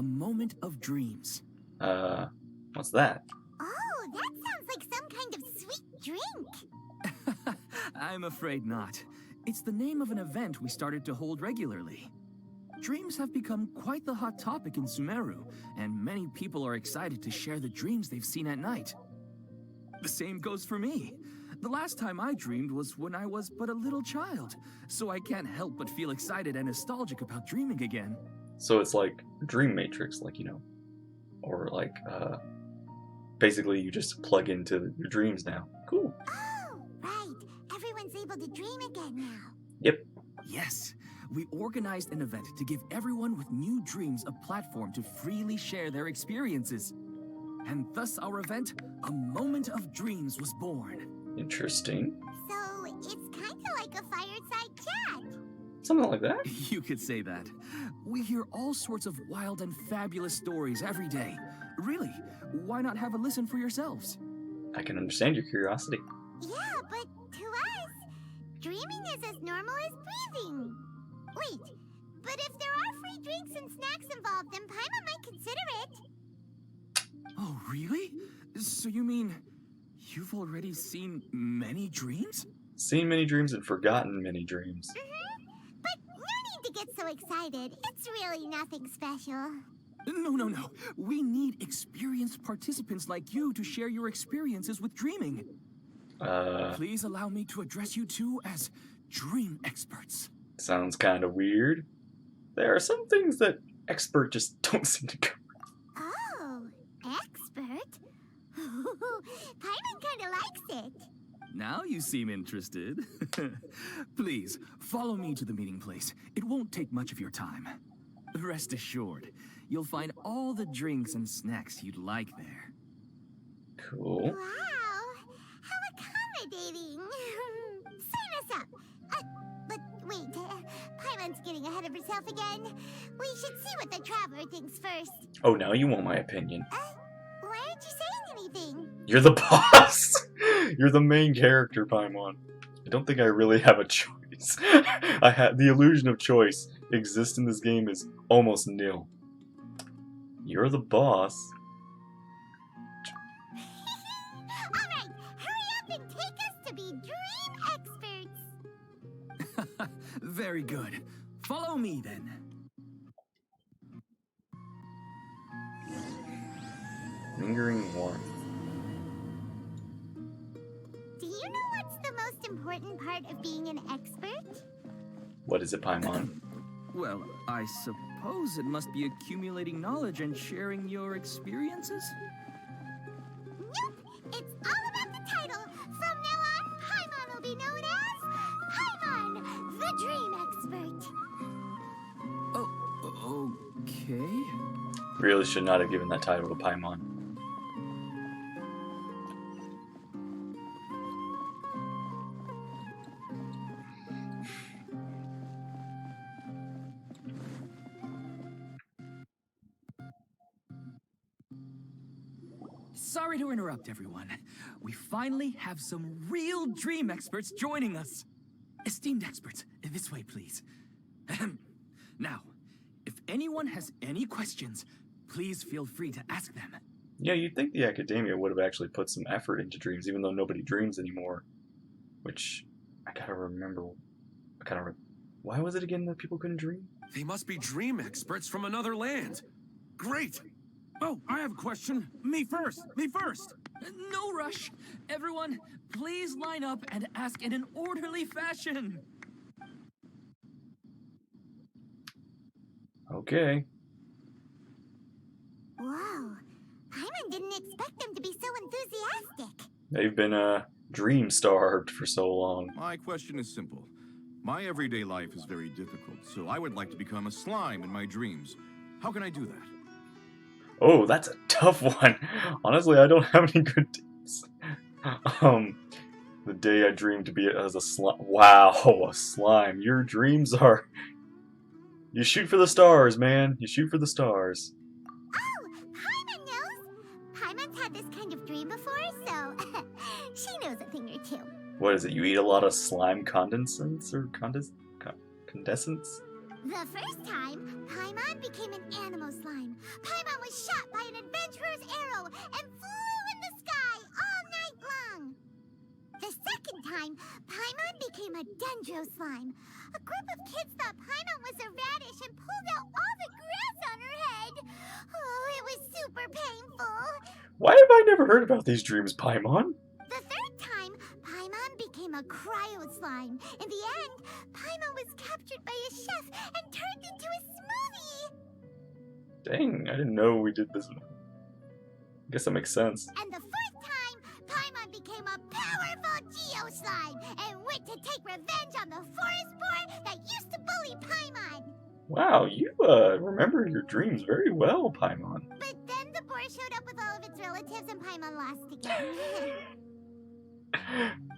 moment of dreams. What's that? Oh, that sounds like some kind of sweet drink. I'm afraid not. It's the name of an event we started to hold regularly. Dreams have become quite the hot topic in Sumeru, and many people are excited to share the dreams they've seen at night. The same goes for me. The last time I dreamed was when I was but a little child, so I can't help but feel excited and nostalgic about dreaming again. So it's like Dream Matrix, like, you know, or like, basically you just plug into your dreams now. Cool. Oh, right. Everyone's able to dream again now. Yep. Yes, we organized an event to give everyone with new dreams a platform to freely share their experiences. And thus our event, A Moment of Dreams, was born. Interesting. So it's kind of like a fireside chat. Something like that. You could say that. We hear all sorts of wild and fabulous stories every day. Really, why not have a listen for yourselves? I can understand your curiosity. Yeah, but to us, dreaming is as normal as breathing. Wait, but if there are free drinks and snacks involved, then Paimon might consider it. Oh, really? So you mean you've already seen many dreams? Seen many dreams and forgotten many dreams. But no need to get so excited. It's really nothing special. No. We need experienced participants like you to share your experiences with dreaming. Please allow me to address you two as dream experts. Sounds kind of weird. There are some things that expert just don't seem to go. Oh, expert? Paimon kind of likes it. Now you seem interested. Please, follow me to the meeting place. It won't take much of your time. Rest assured, you'll find all the drinks and snacks you'd like there. Cool. Wow, how accommodating. Sign us up. But wait, Paimon's getting ahead of herself again. We should see what the traveler thinks first. Oh, now you want my opinion. Why aren't you saying anything? You're the boss! You're the main character, Paimon. I don't think I really have a choice. The illusion of choice exists in this game is almost nil. You're the boss. Alright, hurry up and take us to be dream experts. Very good. Follow me then. Lingering warmth. Do you know what's the most important part of being an expert? What is it, Paimon? Well, I suppose it must be accumulating knowledge and sharing your experiences? Nope, it's all about the title. From now on, Paimon will be known as Paimon, the Dream Expert. Oh, okay. Really should not have given that title to Paimon. Sorry to interrupt, everyone. We finally have some real dream experts joining us. Esteemed experts, this way, please. Ahem. Now, if anyone has any questions, please feel free to ask them. Yeah, you'd think the academia would have actually put some effort into dreams, even though nobody dreams anymore. Which, I gotta remember... Why was it again that people couldn't dream? They must be dream experts from another land. Great! Oh, I have a question. Me first. No rush. Everyone, please line up and ask in an orderly fashion. Okay. Whoa, Paimon didn't expect them to be so enthusiastic. They've been, dream starved for so long. My question is simple. My everyday life is very difficult, so I would like to become a slime in my dreams. How can I do that? Oh, that's a tough one. Honestly, I don't have any good tips. The day I dreamed to be as a slime. Wow, a slime. Your dreams are... You shoot for the stars, man. You shoot for the stars. Oh, Paimon knows. Paimon's had this kind of dream before, so she knows a thing or two. What is it? You eat a lot of slime condensants or condensants? The first time, Paimon became an animal slime. Paimon was shot by an adventurer's arrow and flew in the sky all night long. The second time, Paimon became a dendro slime. A group of kids thought Paimon was a radish and pulled out all the grass on her head. Oh, it was super painful. Why have I never heard about these dreams, Paimon? The third time, Paimon became a cryo slime. In the end, Paimon was captured by a chef and turned into a smoothie. Dang, I didn't know we did this. I guess that makes sense. And the fourth time, Paimon became a powerful Geo slime and went to take revenge on the forest boar that used to bully Paimon. Wow, you remember your dreams very well, Paimon. But then the boar showed up with all of its relatives and Paimon lost again.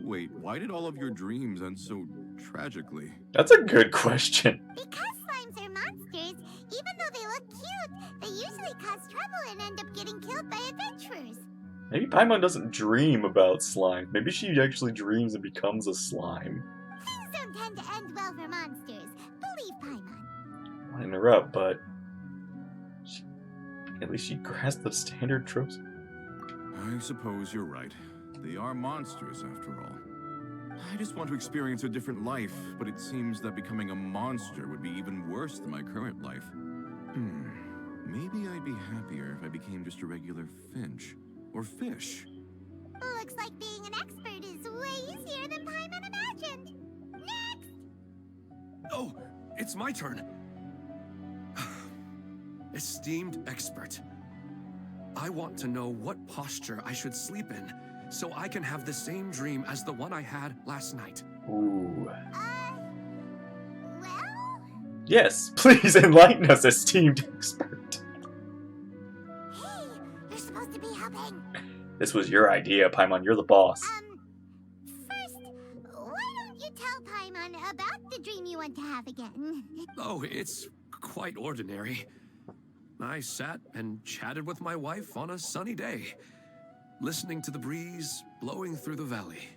Wait, why did all of your dreams end so tragically? That's a good question. Because slimes are monsters, even though they look cute, they usually cause trouble and end up getting killed by adventurers. Maybe Paimon doesn't dream about slime. Maybe she actually dreams and becomes a slime. Things don't tend to end well for monsters. Believe Paimon. I want to interrupt, but at least she grasped the standard tropes. I suppose you're right. They are monsters, after all. I just want to experience a different life, but it seems that becoming a monster would be even worse than my current life. Maybe I'd be happier if I became just a regular finch. Or fish. Looks like being an expert is way easier than Paimon imagined. Next! Oh, it's my turn. Esteemed expert, I want to know what posture I should sleep in so I can have the same dream as the one I had last night. Ooh. Well? Yes, please enlighten us, esteemed expert. Hey, you're supposed to be helping. This was your idea, Paimon. You're the boss. First, why don't you tell Paimon about the dream you want to have again? Oh, it's quite ordinary. I sat and chatted with my wife on a sunny day, listening to the breeze blowing through the valley.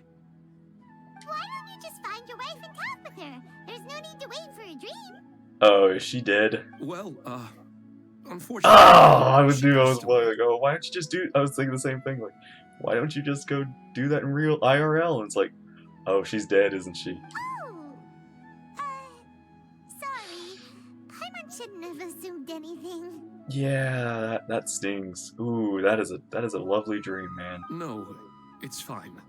Why don't you just find your wife and talk with her? There's no need to wait for a dream. Oh, is she dead? Well, unfortunately... Oh, I was she thinking, passed away. why don't you just do... I was thinking the same thing, like, why don't you just go do that in real IRL? And it's like, oh, she's dead, isn't she? Oh, sorry. Paimon shouldn't have assumed anything. Yeah, that stings. Ooh, that is a lovely dream, man. No, it's fine.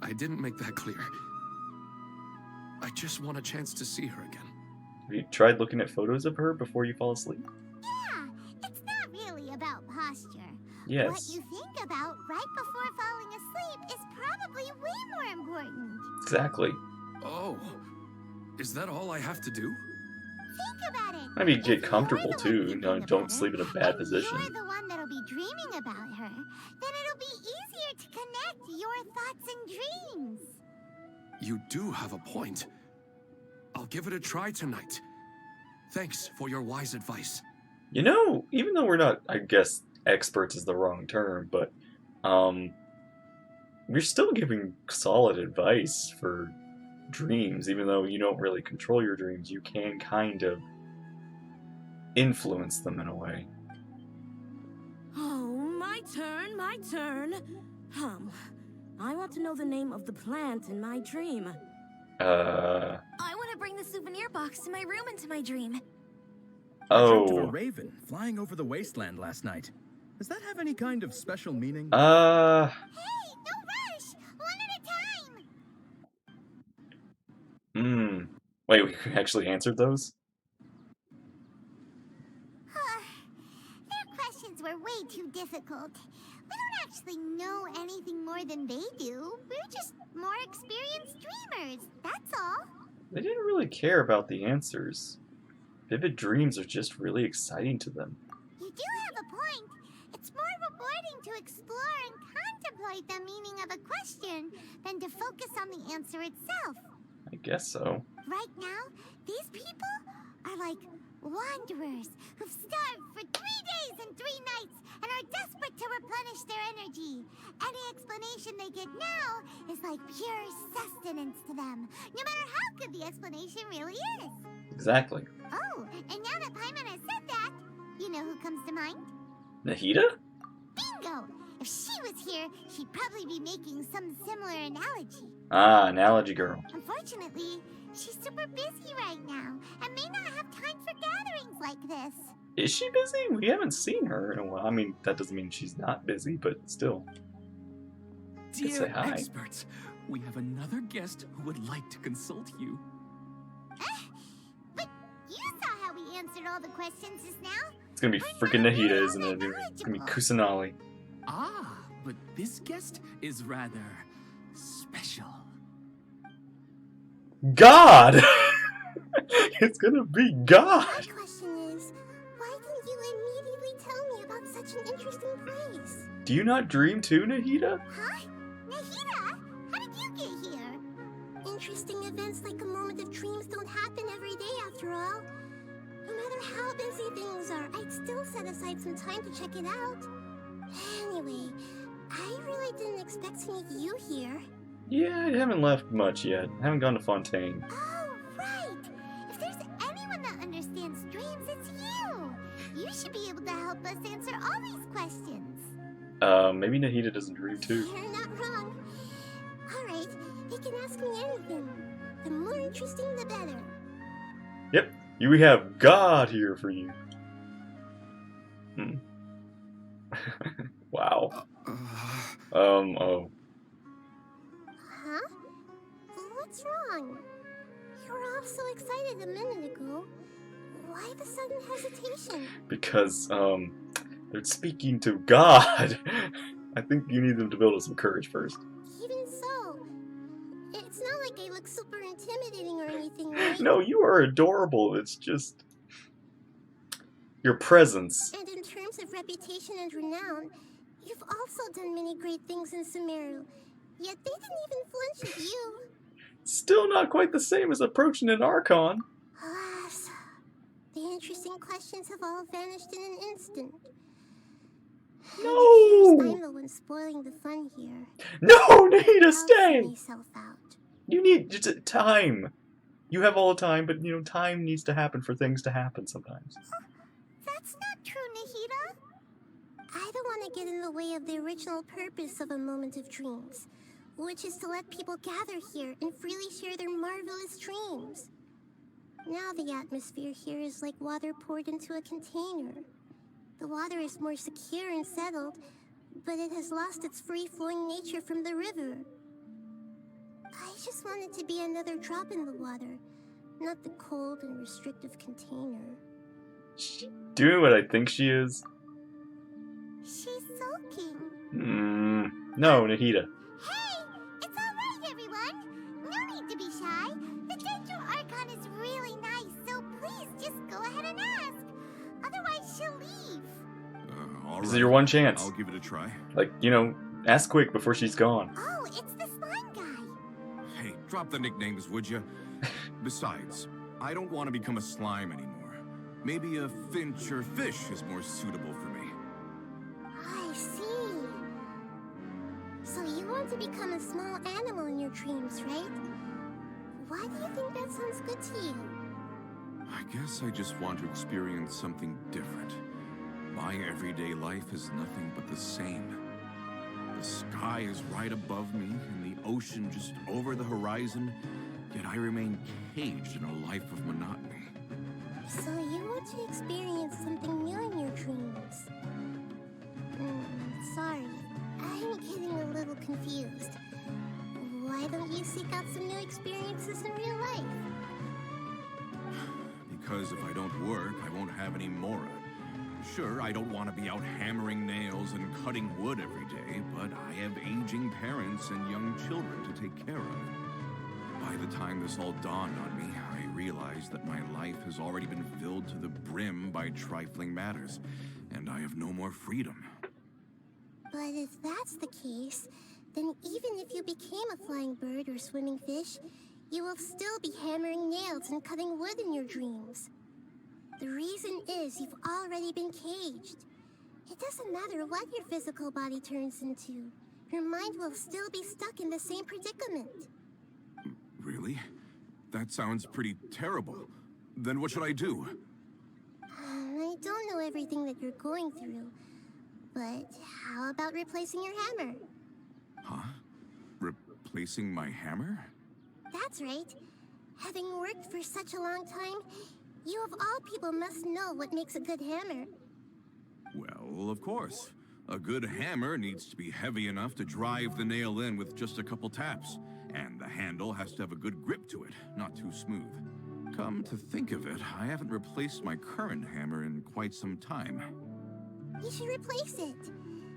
I didn't make that clear. I just want a chance to see her again. Have you tried looking at photos of her before you fall asleep? Yeah, it's not really about posture. What Yes. you think about right before falling asleep is probably way more important. Exactly. Oh, is that all I have to do? Think about it. Maybe If get you're comfortable the one too. thinking No, about don't her, sleep in a bad and position. You're the one that'll be dreaming about her. Then it'll be easier to connect your thoughts and dreams. You do have a point. I'll give it a try tonight. Thanks for your wise advice. You know, even though we're not, I guess, experts is the wrong term, but we're still giving solid advice for dreams. Even though you don't really control your dreams, you can kind of influence them in a way. Oh, my turn, my turn. I want to know the name of the plant in my dream. I want to bring the souvenir box to my room into my dream. I dreamt of a Oh. raven flying over the wasteland last night. Does that have any kind of special meaning? Hey, no rush. One at a time. Wait, we actually answered those? Their questions were way too difficult. We don't actually know anything more than they do. We're just more experienced dreamers, that's all. They didn't really care about the answers. Vivid dreams are just really exciting to them. You do have a point. It's more rewarding to explore and contemplate the meaning of a question than to focus on the answer itself. I guess so. Right now, these people are like wanderers who've starved for 3 days and 3 nights and are desperate to replenish their energy. Any explanation they get now is like pure sustenance to them, no matter how good the explanation really is. Exactly. Oh, and now that Paimon has said that, you know who comes to mind? Nahida? Bingo! If she was here, she'd probably be making some similar analogy. Ah, analogy girl. Unfortunately, she's super busy right now and may not have time for gatherings like this. Is she busy? We haven't seen her in a while. I mean, that doesn't mean she's not busy, but still. Could say Dear hi. experts, we have another guest who would like to consult you. But you saw how we answered all the questions just now. It's gonna be freaking Nahida, isn't it? It's gonna be Kusanali. Ah, but this guest is rather special. God! It's gonna be God! My question is, why didn't you immediately tell me about such an interesting place? Do you not dream too, Nahida? Huh? Nahida? How did you get here? Interesting events like a moment of dreams don't happen every day after all. No matter how busy things are, I'd still set aside some time to check it out. Anyway, I really didn't expect to meet you here. Yeah, I haven't left much yet. I haven't gone to Fontaine. Oh, right! If there's anyone that understands dreams, it's you! You should be able to help us answer all these questions. Maybe Nahida doesn't dream too. You're not wrong. Alright, you can ask me anything. The more interesting, the better. Yep, we have God here for you. Hmm. Wow. Oh. Huh? What's wrong? You were all so excited a minute ago. Why the sudden hesitation? Because, they're speaking to God. I think you need them to build up some courage first. Even so, it's not like I look super intimidating or anything, right? No, you are adorable. It's just your presence. And in terms of reputation and renown, you've also done many great things in Sumeru. Yet they didn't even flinch at you. Still not quite the same as approaching an Archon. Alas, the interesting questions have all vanished in an instant. No! It appears I'm the one spoiling the fun here. No, Nahida, I'll stay! see myself out. You need just time. You have all the time, but you know, time needs to happen for things to happen sometimes. That's not true, Nahida. I don't want to get in the way of the original purpose of a moment of dreams, which is to let people gather here and freely share their marvelous dreams. Now the atmosphere here is like water poured into a container. The water is more secure and settled, but it has lost its free-flowing nature from the river. I just want it to be another drop in the water, not the cold and restrictive container. She's doing what I think she is. She's sulking. No, Nahida. Hey! It's alright, everyone! No need to be shy. The Dendro Archon is really nice, so please just go ahead and ask. Otherwise, she'll leave. All This is right. your one chance. I'll give it a try. Like, you know, ask quick before she's gone. Oh, it's the slime guy. Hey, drop the nicknames, would you? Besides, I don't want to become a slime anymore. Maybe a finch or fish is more suitable for me. I see. So you want to become a small animal in your dreams, right? Why do you think that sounds good to you? I guess I just want to experience something different. My everyday life is nothing but the same. The sky is right above me, and the ocean just over the horizon, yet I remain caged in a life of monotony. So you want to experience something new in your dreams? Sorry, I'm getting a little confused. Why don't you seek out some new experiences in real life? Because if I don't work, I won't have any Mora. Sure, I don't want to be out hammering nails and cutting wood every day, but I have aging parents and young children to take care of. By the time this all dawned on me, I realized that my life has already been filled to the brim by trifling matters, and I have no more freedom. But if that's the case, then even if you became a flying bird or swimming fish, you will still be hammering nails and cutting wood in your dreams. The reason is you've already been caged. It doesn't matter what your physical body turns into. Your mind will still be stuck in the same predicament. Really? That sounds pretty terrible. Then what should I do? I don't know everything that you're going through, but how about replacing your hammer? Huh? Replacing my hammer? That's right. Having worked for such a long time, you of all people must know what makes a good hammer. Well, of course. A good hammer needs to be heavy enough to drive the nail in with just a couple taps. And the handle has to have a good grip to it, not too smooth. Come to think of it, I haven't replaced my current hammer in quite some time. You should replace it.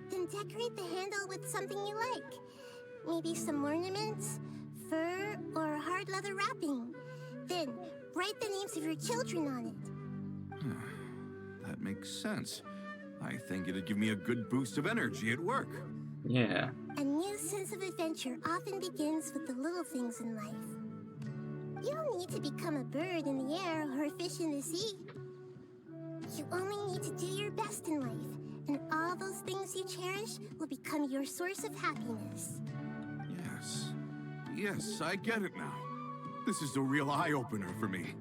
Then decorate the handle with something you like. Maybe some ornaments, fur, or hard leather wrapping. Then write the names of your children on it. That makes sense. I think it'd give me a good boost of energy at work. Yeah. A new sense of adventure often begins with the little things in life. You don't need to become a bird in the air or a fish in the sea. You only need to do your best in life, and all those things you cherish will become your source of happiness. Yes. Yes, I get it now. This is a real eye-opener for me.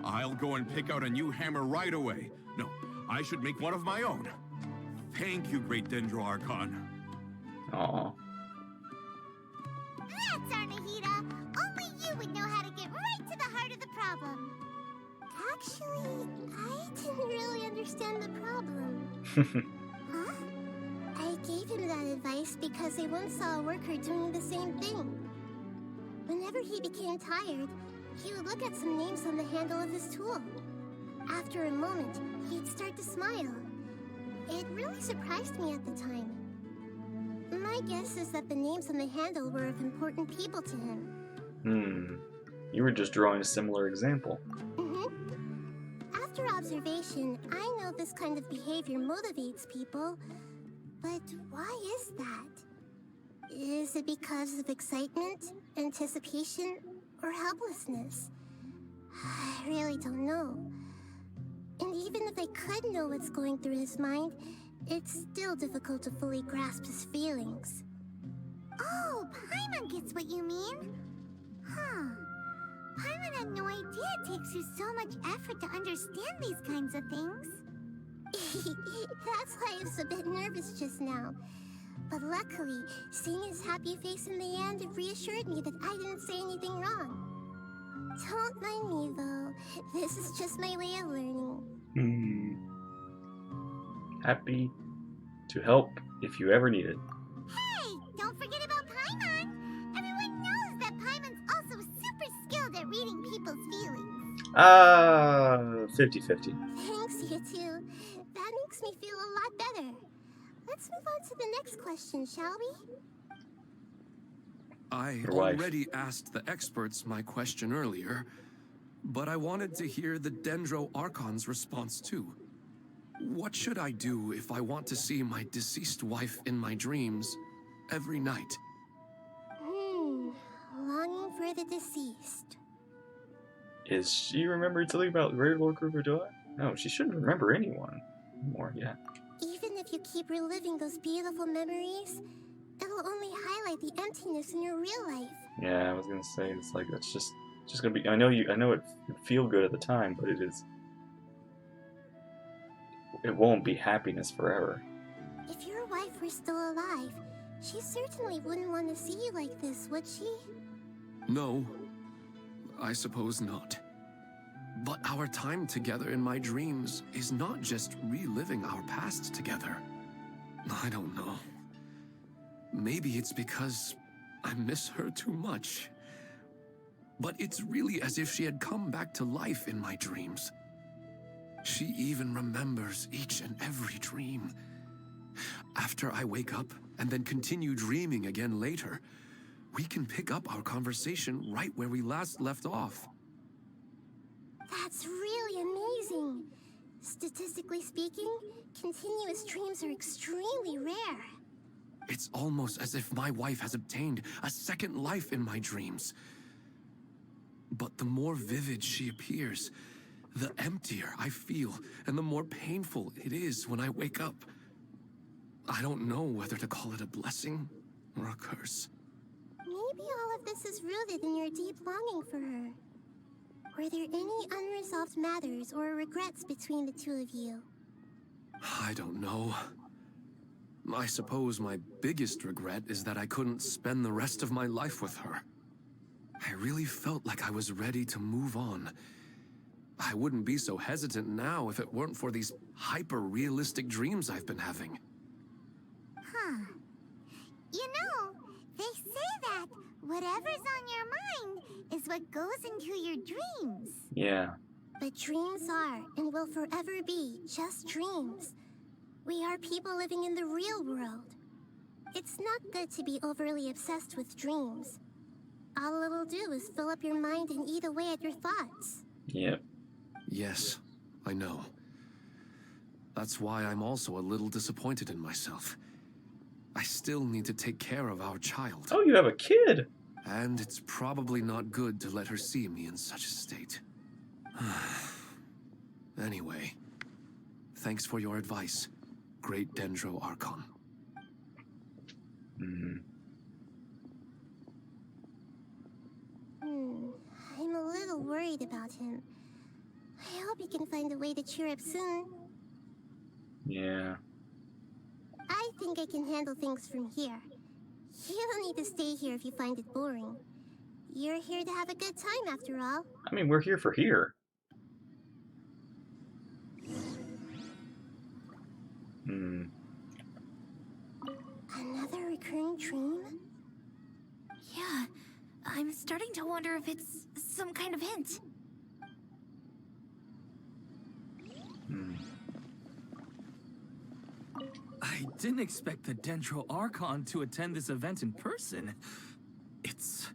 I'll go and pick out a new hammer right away. No, I should make one of my own. Thank you, Great Dendro Archon. Aw. That's our Nahida. Only you would know how to get right to the heart of the problem. Actually, I didn't really understand the problem. Huh? I gave him that advice because I once saw a worker doing the same thing. Whenever he became tired, he would look at some names on the handle of his tool. After a moment, he'd start to smile. It really surprised me at the time. My guess is that the names on the handle were of important people to him. You were just drawing a similar example. After observation, I know this kind of behavior motivates people. But why is that? Is it because of excitement, anticipation, or helplessness? I really don't know. And even if I could know what's going through his mind, it's still difficult to fully grasp his feelings. Oh, Paimon gets what you mean. Huh. Paimon had no idea it takes you so much effort to understand these kinds of things. That's why I was a bit nervous just now. But luckily, seeing his happy face in the end reassured me that I didn't say anything wrong. Don't mind me, though. This is just my way of learning. Happy to help if you ever need it. Hey, don't forget about Paimon. Everyone knows that Paimon's also super skilled at reading people's feelings. 50-50. Thanks, you two. That makes me feel a lot better. Let's move on to the next question, shall we? I Your wife. already asked the experts my question earlier, but I wanted to hear the Dendro Archon's response too. What should I do if I want to see my deceased wife in my dreams every night? Longing for the deceased. Is she remembering something about Great Lord Kruger? No, she shouldn't remember anyone more, yeah. Even if you keep reliving those beautiful memories, it'll only highlight the emptiness in your real life. Yeah, I was gonna say, it's like, that's just gonna be, I know it feel good at the time, but it won't be happiness forever. If your wife were still alive, she certainly wouldn't want to see you like this, would she? No, I suppose not. But our time together in my dreams is not just reliving our past together. I don't know. Maybe it's because I miss her too much. But it's really as if she had come back to life in my dreams. She even remembers each and every dream. After I wake up and then continue dreaming again later, we can pick up our conversation right where we last left off. That's really amazing. Statistically speaking, continuous dreams are extremely rare. It's almost as if my wife has obtained a second life in my dreams. But the more vivid she appears, the emptier I feel, and the more painful it is when I wake up. I don't know whether to call it a blessing or a curse. Maybe all of this is rooted in your deep longing for her. Were there any unresolved matters or regrets between the two of you? I don't know. I suppose my biggest regret is that I couldn't spend the rest of my life with her. I really felt like I was ready to move on. I wouldn't be so hesitant now if it weren't for these hyper-realistic dreams I've been having. Huh. You know, they say that whatever's on your mind is what goes into your dreams. Yeah. But dreams are and will forever be just dreams. We are people living in the real world. It's not good to be overly obsessed with dreams. All it'll do is fill up your mind and eat away at your thoughts. Yep. Yes, I know. That's why I'm also a little disappointed in myself. I still need to take care of our child. Oh, you have a kid! And it's probably not good to let her see me in such a state. Anyway, thanks for your advice, Great Dendro Archon. I'm a little worried about him. I hope he can find a way to cheer up soon. Yeah. I think I can handle things from here. You don't need to stay here if you find it boring. You're here to have a good time after all. I mean, we're here for here. Another recurring dream? Yeah, I'm starting to wonder if it's some kind of hint. I didn't expect the Dendro Archon to attend this event in person. It's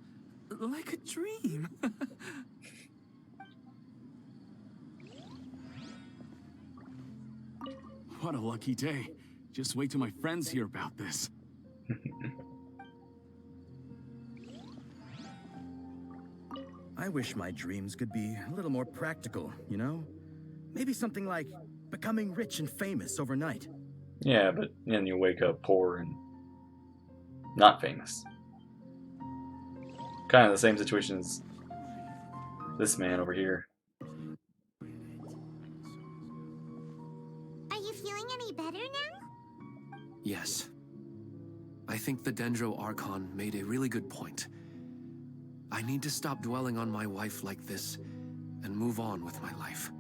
like a dream. What a lucky day. Just wait till my friends hear about this. I wish my dreams could be a little more practical, you know? Maybe something like becoming rich and famous overnight. Yeah, but then you wake up poor and not famous. Kind of the same situation as this man over here. Are you feeling any better now? Yes. I think the Dendro Archon made a really good point. I need to stop dwelling on my wife like this and move on with my life.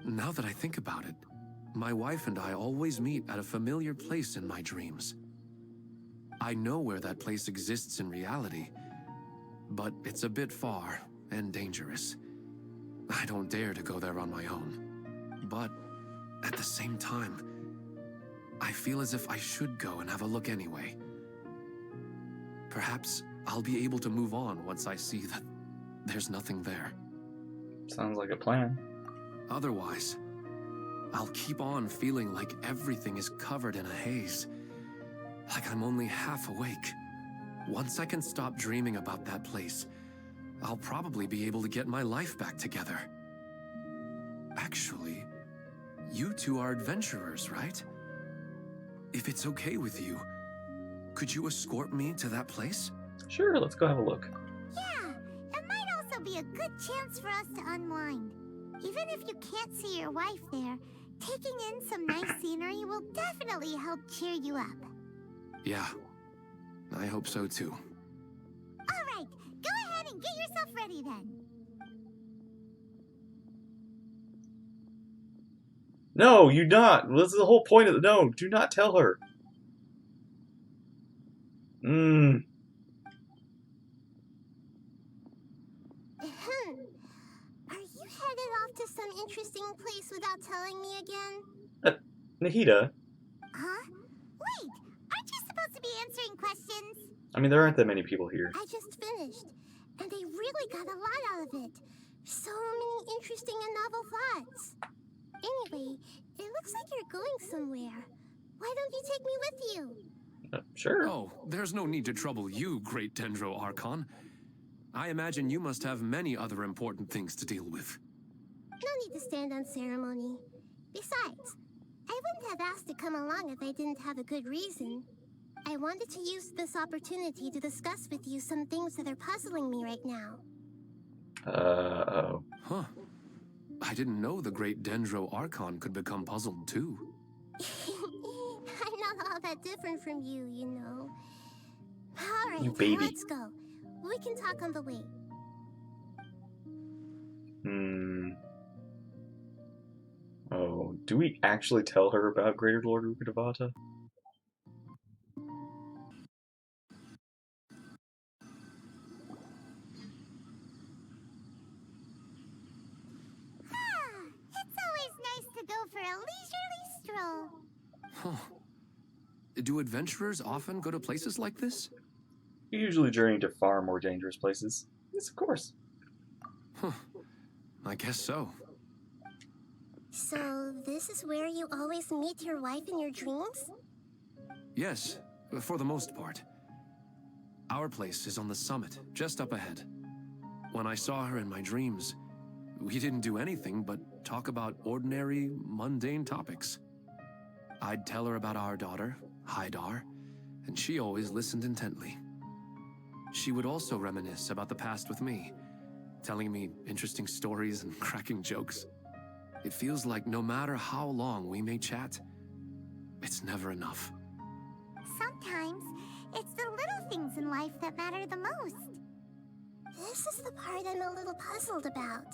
Now that I think about it, my wife and I always meet at a familiar place in my dreams. I know where that place exists in reality, but it's a bit far and dangerous. I don't dare to go there on my own. But at the same time, I feel as if I should go and have a look anyway. Perhaps I'll be able to move on once I see that there's nothing there. Sounds like a plan. Otherwise, I'll keep on feeling like everything is covered in a haze. Like I'm only half awake. Once I can stop dreaming about that place, I'll probably be able to get my life back together. Actually, you two are adventurers, right? If it's okay with you, could you escort me to that place? Sure, let's go have a look. Yeah, it might also be a good chance for us to unwind. Even if you can't see your wife there, taking in some nice scenery will definitely help cheer you up. Yeah, I hope so too. All right, go ahead and get yourself ready then. No, you not. This is the whole point of the no. Do not tell her. Are you headed off to some interesting place without telling me again? Nahida. Huh? Wait, aren't you supposed to be answering questions? I mean, there aren't that many people here. I just finished, and I really got a lot out of it. So many interesting and novel thoughts. Anyway, it looks like you're going somewhere. Why don't you take me with you? Sure. Oh, there's no need to trouble you, Great Dendro Archon. I imagine you must have many other important things to deal with. No need to stand on ceremony. Besides, I wouldn't have asked to come along if I didn't have a good reason. I wanted to use this opportunity to discuss with you some things that are puzzling me right now. Uh-oh. Huh. I didn't know the great Dendro Archon could become puzzled too. I'm not all that different from you, you know. All You right, baby. let's go. We can talk on the way. Oh, do we actually tell her about Greater Lord Rukkhadevata? It's always nice to go for a leisurely stroll. Huh. Do adventurers often go to places like this? We usually journey to far more dangerous places. Yes, of course. Huh. I guess so. So, this is where you always meet your wife in your dreams? Yes, for the most part. Our place is on the summit, just up ahead. When I saw her in my dreams, we didn't do anything but talk about ordinary, mundane topics. I'd tell her about our daughter, Haidar, and she always listened intently. She would also reminisce about the past with me, telling me interesting stories and cracking jokes. It feels like no matter how long we may chat, it's never enough. Sometimes, it's the little things in life that matter the most. This is the part I'm a little puzzled about.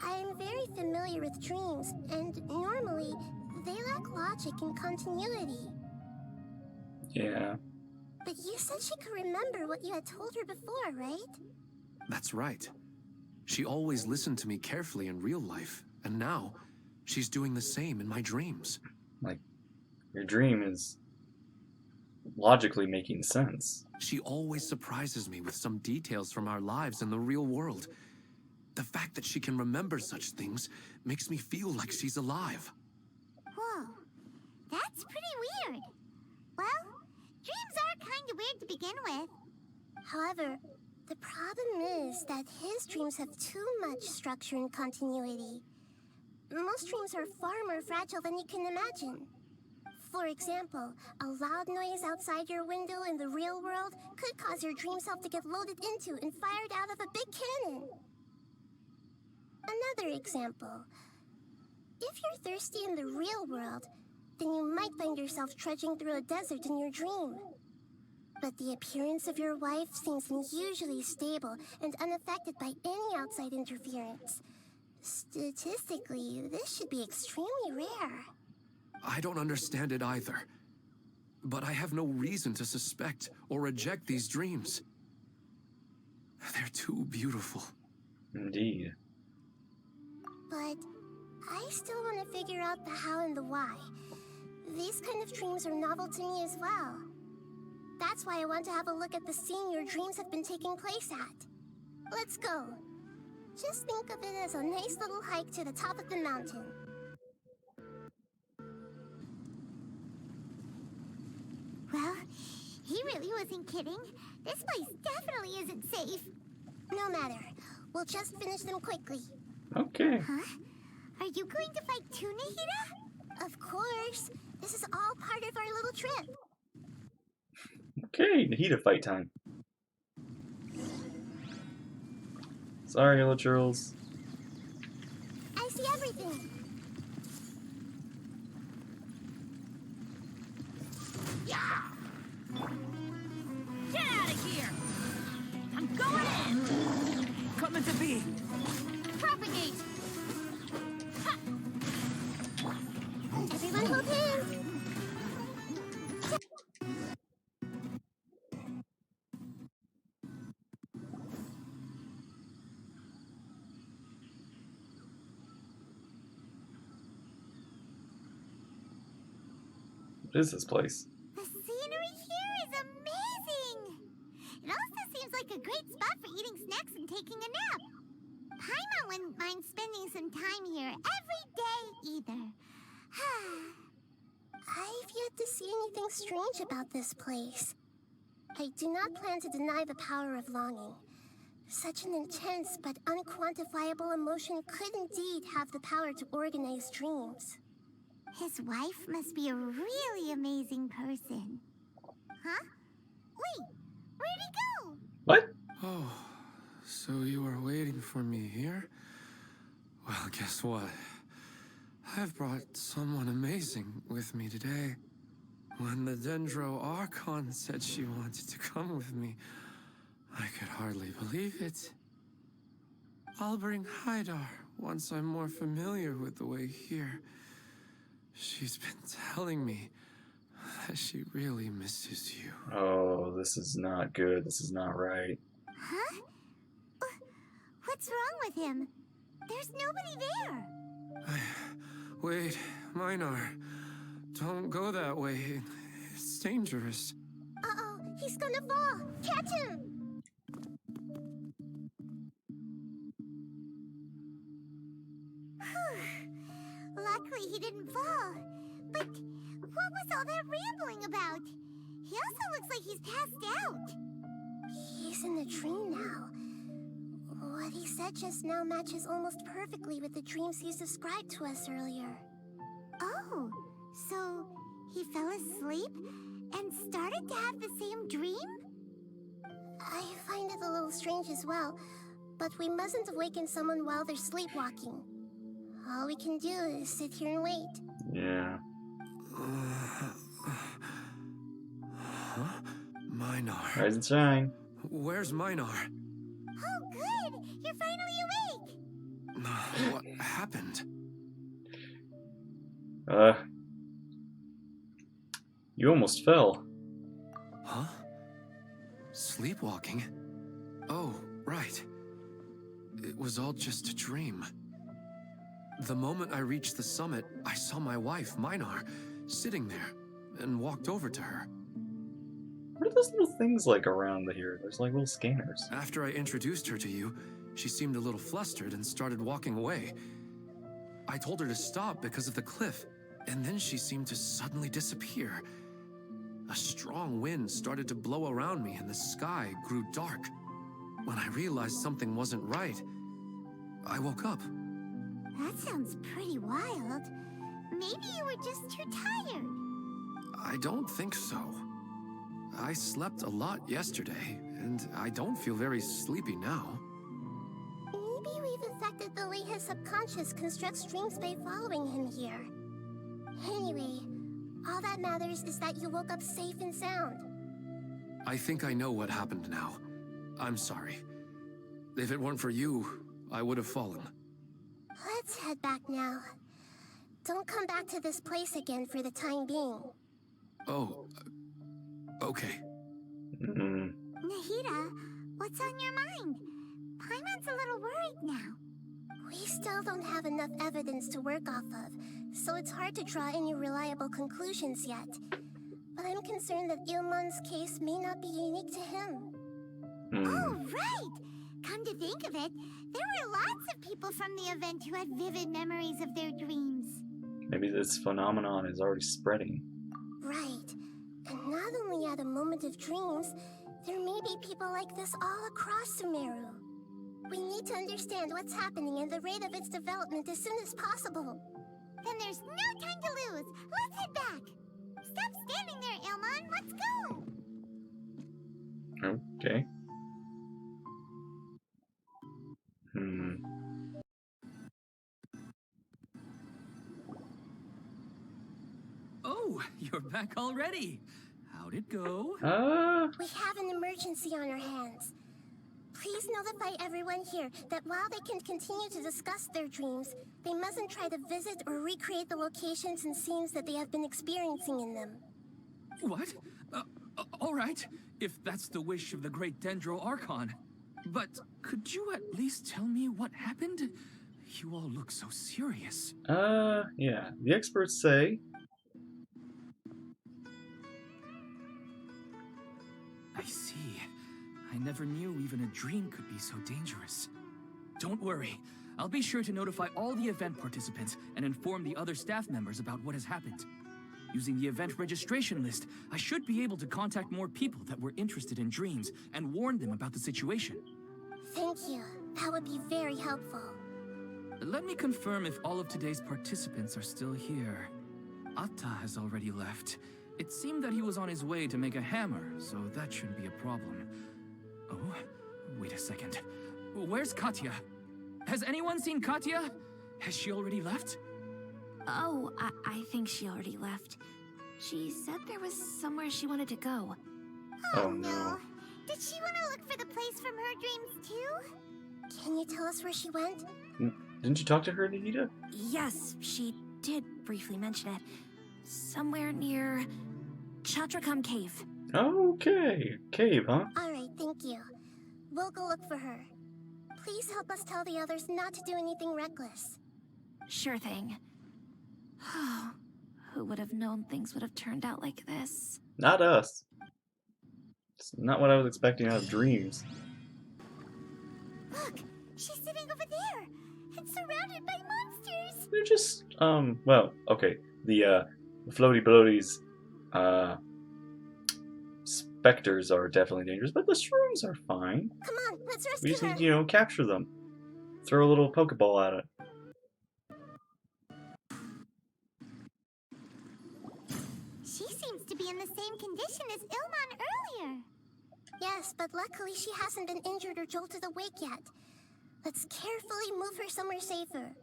I'm very familiar with dreams, and normally, they lack logic and continuity. Yeah. But you said she could remember what you had told her before, right? That's right. She always listened to me carefully in real life, and now she's doing the same in my dreams. Like, your dream is logically making sense. She always surprises me with some details from our lives in the real world. The fact that she can remember such things makes me feel like she's alive. Whoa, that's pretty weird. Well, dreams are kind of weird to begin with. However, the problem is that his dreams have too much structure and continuity. Most dreams are far more fragile than you can imagine. For example, a loud noise outside your window in the real world could cause your dream self to get loaded into and fired out of a big cannon. Another example. If you're thirsty in the real world, then you might find yourself trudging through a desert in your dream. But the appearance of your wife seems unusually stable and unaffected by any outside interference. Statistically, this should be extremely rare. I don't understand it either. But I have no reason to suspect or reject these dreams. They're too beautiful. Indeed. But I still want to figure out the how and the why. These kind of dreams are novel to me as well. That's why I want to have a look at the scene your dreams have been taking place at. Let's go. Just think of it as a nice little hike to the top of the mountain. Well, he really wasn't kidding. This place definitely isn't safe. No matter. We'll just finish them quickly. Okay. Huh? Are you going to fight too, Nahida? Of course. This is all part of our little trip. Okay, Nahida fight time. Sorry, little churls. I see everything. Get out of here! I'm going in! Coming to be! Propagate! Ha! Everyone hold hands. What is this place? The scenery here is amazing. It also seems like a great spot for eating snacks and taking a nap. Paimon wouldn't mind spending some time here every day either. I've yet to see anything strange about this place. I do not plan to deny the power of longing. Such an intense but unquantifiable emotion could indeed have the power to organize dreams. His wife must be a really amazing person. Huh? Wait, where'd he go? What? Oh, so you were waiting for guess what? I've brought someone amazing with me today. When the Dendro Archon said she wanted to come with me, I could hardly believe it. I'll bring Haidar once I'm more familiar with the way here. She's been telling me that she really misses you. Oh, this is not good. This is not right. Huh? What's wrong with him? There's nobody there. Wait, Minar. Don't go that way. It's dangerous. Uh-oh, he's gonna fall. Catch him! Luckily he didn't fall. But what was all that rambling about? He also looks like he's passed out. He's in the dream now. What he said just now matches almost perfectly with the dreams he's described to us earlier. Oh, so he fell asleep and started to have the same dream? I find it a little strange as well, but we mustn't awaken someone while they're sleepwalking. All we can do is sit here and wait. Yeah. Huh? Minar. Rise and shine. Where's Minar? Oh, good! You're finally awake! What happened? You almost fell. Huh? Sleepwalking? Oh, right. It was all just a dream. The moment I reached the summit, I saw my wife, Minar, sitting there, and walked over to her. What are those little things like around here? There's like little scanners. After I introduced her to you, she seemed a little flustered and started walking away. I told her to stop because of the cliff, and then she seemed to suddenly disappear. A strong wind started to blow around me and the sky grew dark. When I realized something wasn't right, I woke up. That sounds pretty wild. Maybe you were just too tired. I don't think so. I slept a lot yesterday, and I don't feel very sleepy now. Maybe we've affected the way his subconscious constructs dreams by following him here. Anyway, all that matters is that you woke up safe and sound. I think I know what happened now. I'm sorry. If it weren't for you, I would have fallen. Let's head back now. Don't come back to this place again for the time being. Oh, okay. Nahida, what's on your mind? Paimon's a little worried now. We still don't have enough evidence to work off of, so it's hard to draw any reliable conclusions yet. But I'm concerned that Ilmon's case may not be unique to him. Oh, right! Come to think of it, there were lots of people from the event who had vivid memories of their dreams. Maybe this phenomenon is already spreading. Right. And not only at a moment of dreams, there may be people like this all across Sumeru. We need to understand what's happening and the rate of its development as soon as possible. Then there's no time to lose. Let's head back. Stop standing there, Ilmon. Let's go. Okay. Oh, you're back already. How'd it go? We have an emergency on our hands. Please notify everyone here that while they can continue to discuss their dreams, they mustn't try to visit or recreate the locations and scenes that they have been experiencing in them. What? All right, if that's the wish of the great Dendro Archon. But could you at least tell me what happened? You all look so serious. Yeah. The experts say... I see. I never knew even a dream could be so dangerous. Don't worry. I'll be sure to notify all the event participants and inform the other staff members about what has happened. Using the event registration list, I should be able to contact more people that were interested in dreams and warn them about the situation. Thank you. That would be very helpful. Let me confirm if all of today's participants are still here. Atta has already left. It seemed that he was on his way to make a hammer, so that shouldn't be a problem. Oh, wait a second. Where's Katya? Has anyone seen Katya? Has she already left? Oh, I think she already left. She said there was somewhere she wanted to go. Oh no. Did she want to look for the place from her dreams too? Can you tell us where she went? Didn't you talk to her, Nahida? Yes, she did briefly mention it. Somewhere near Chatrakam Cave. Okay. Cave, huh? Alright, thank you. We'll go look for her. Please help us tell the others not to do anything reckless. Sure thing. Who would have known things would have turned out like this? Not us. It's not what I was expecting out of dreams. Look, she's sitting over there and surrounded by monsters. They're just, well, okay. The floaty bloaties, specters are definitely dangerous, but the shrooms are fine. Come on, let's rescue We just her. need, you know, capture them. Throw a little Pokeball at it. She seems to be in the same condition as Ilman earlier. Yes, but luckily she hasn't been injured or jolted awake yet. Let's carefully move her somewhere safer.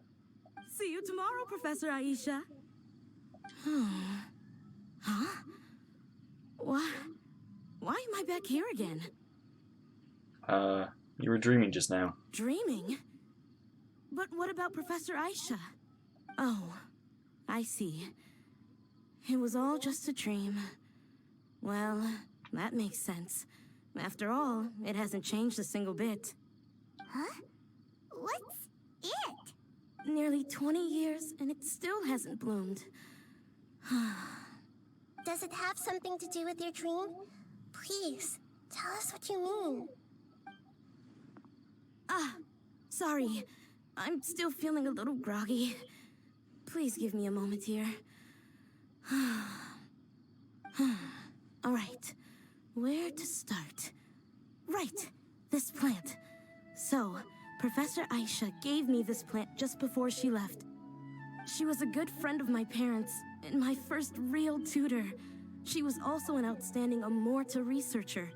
See you tomorrow, Professor Aisha. Huh? Why am I back here again? You were dreaming just now. Dreaming? But what about Professor Aisha? Oh, I see. It was all just a dream. Well, that makes sense. After all, it hasn't changed a single bit. Huh? What's it? Nearly 20 years, and it still hasn't bloomed. Does it have something to do with your dream? Please, tell us what you mean. Sorry. I'm still feeling a little groggy. Please give me a moment here. All right. Where to start? Right. This plant. So, Professor Aisha gave me this plant just before she left. She was a good friend of my parents and my first real tutor. She was also an outstanding Amorta researcher.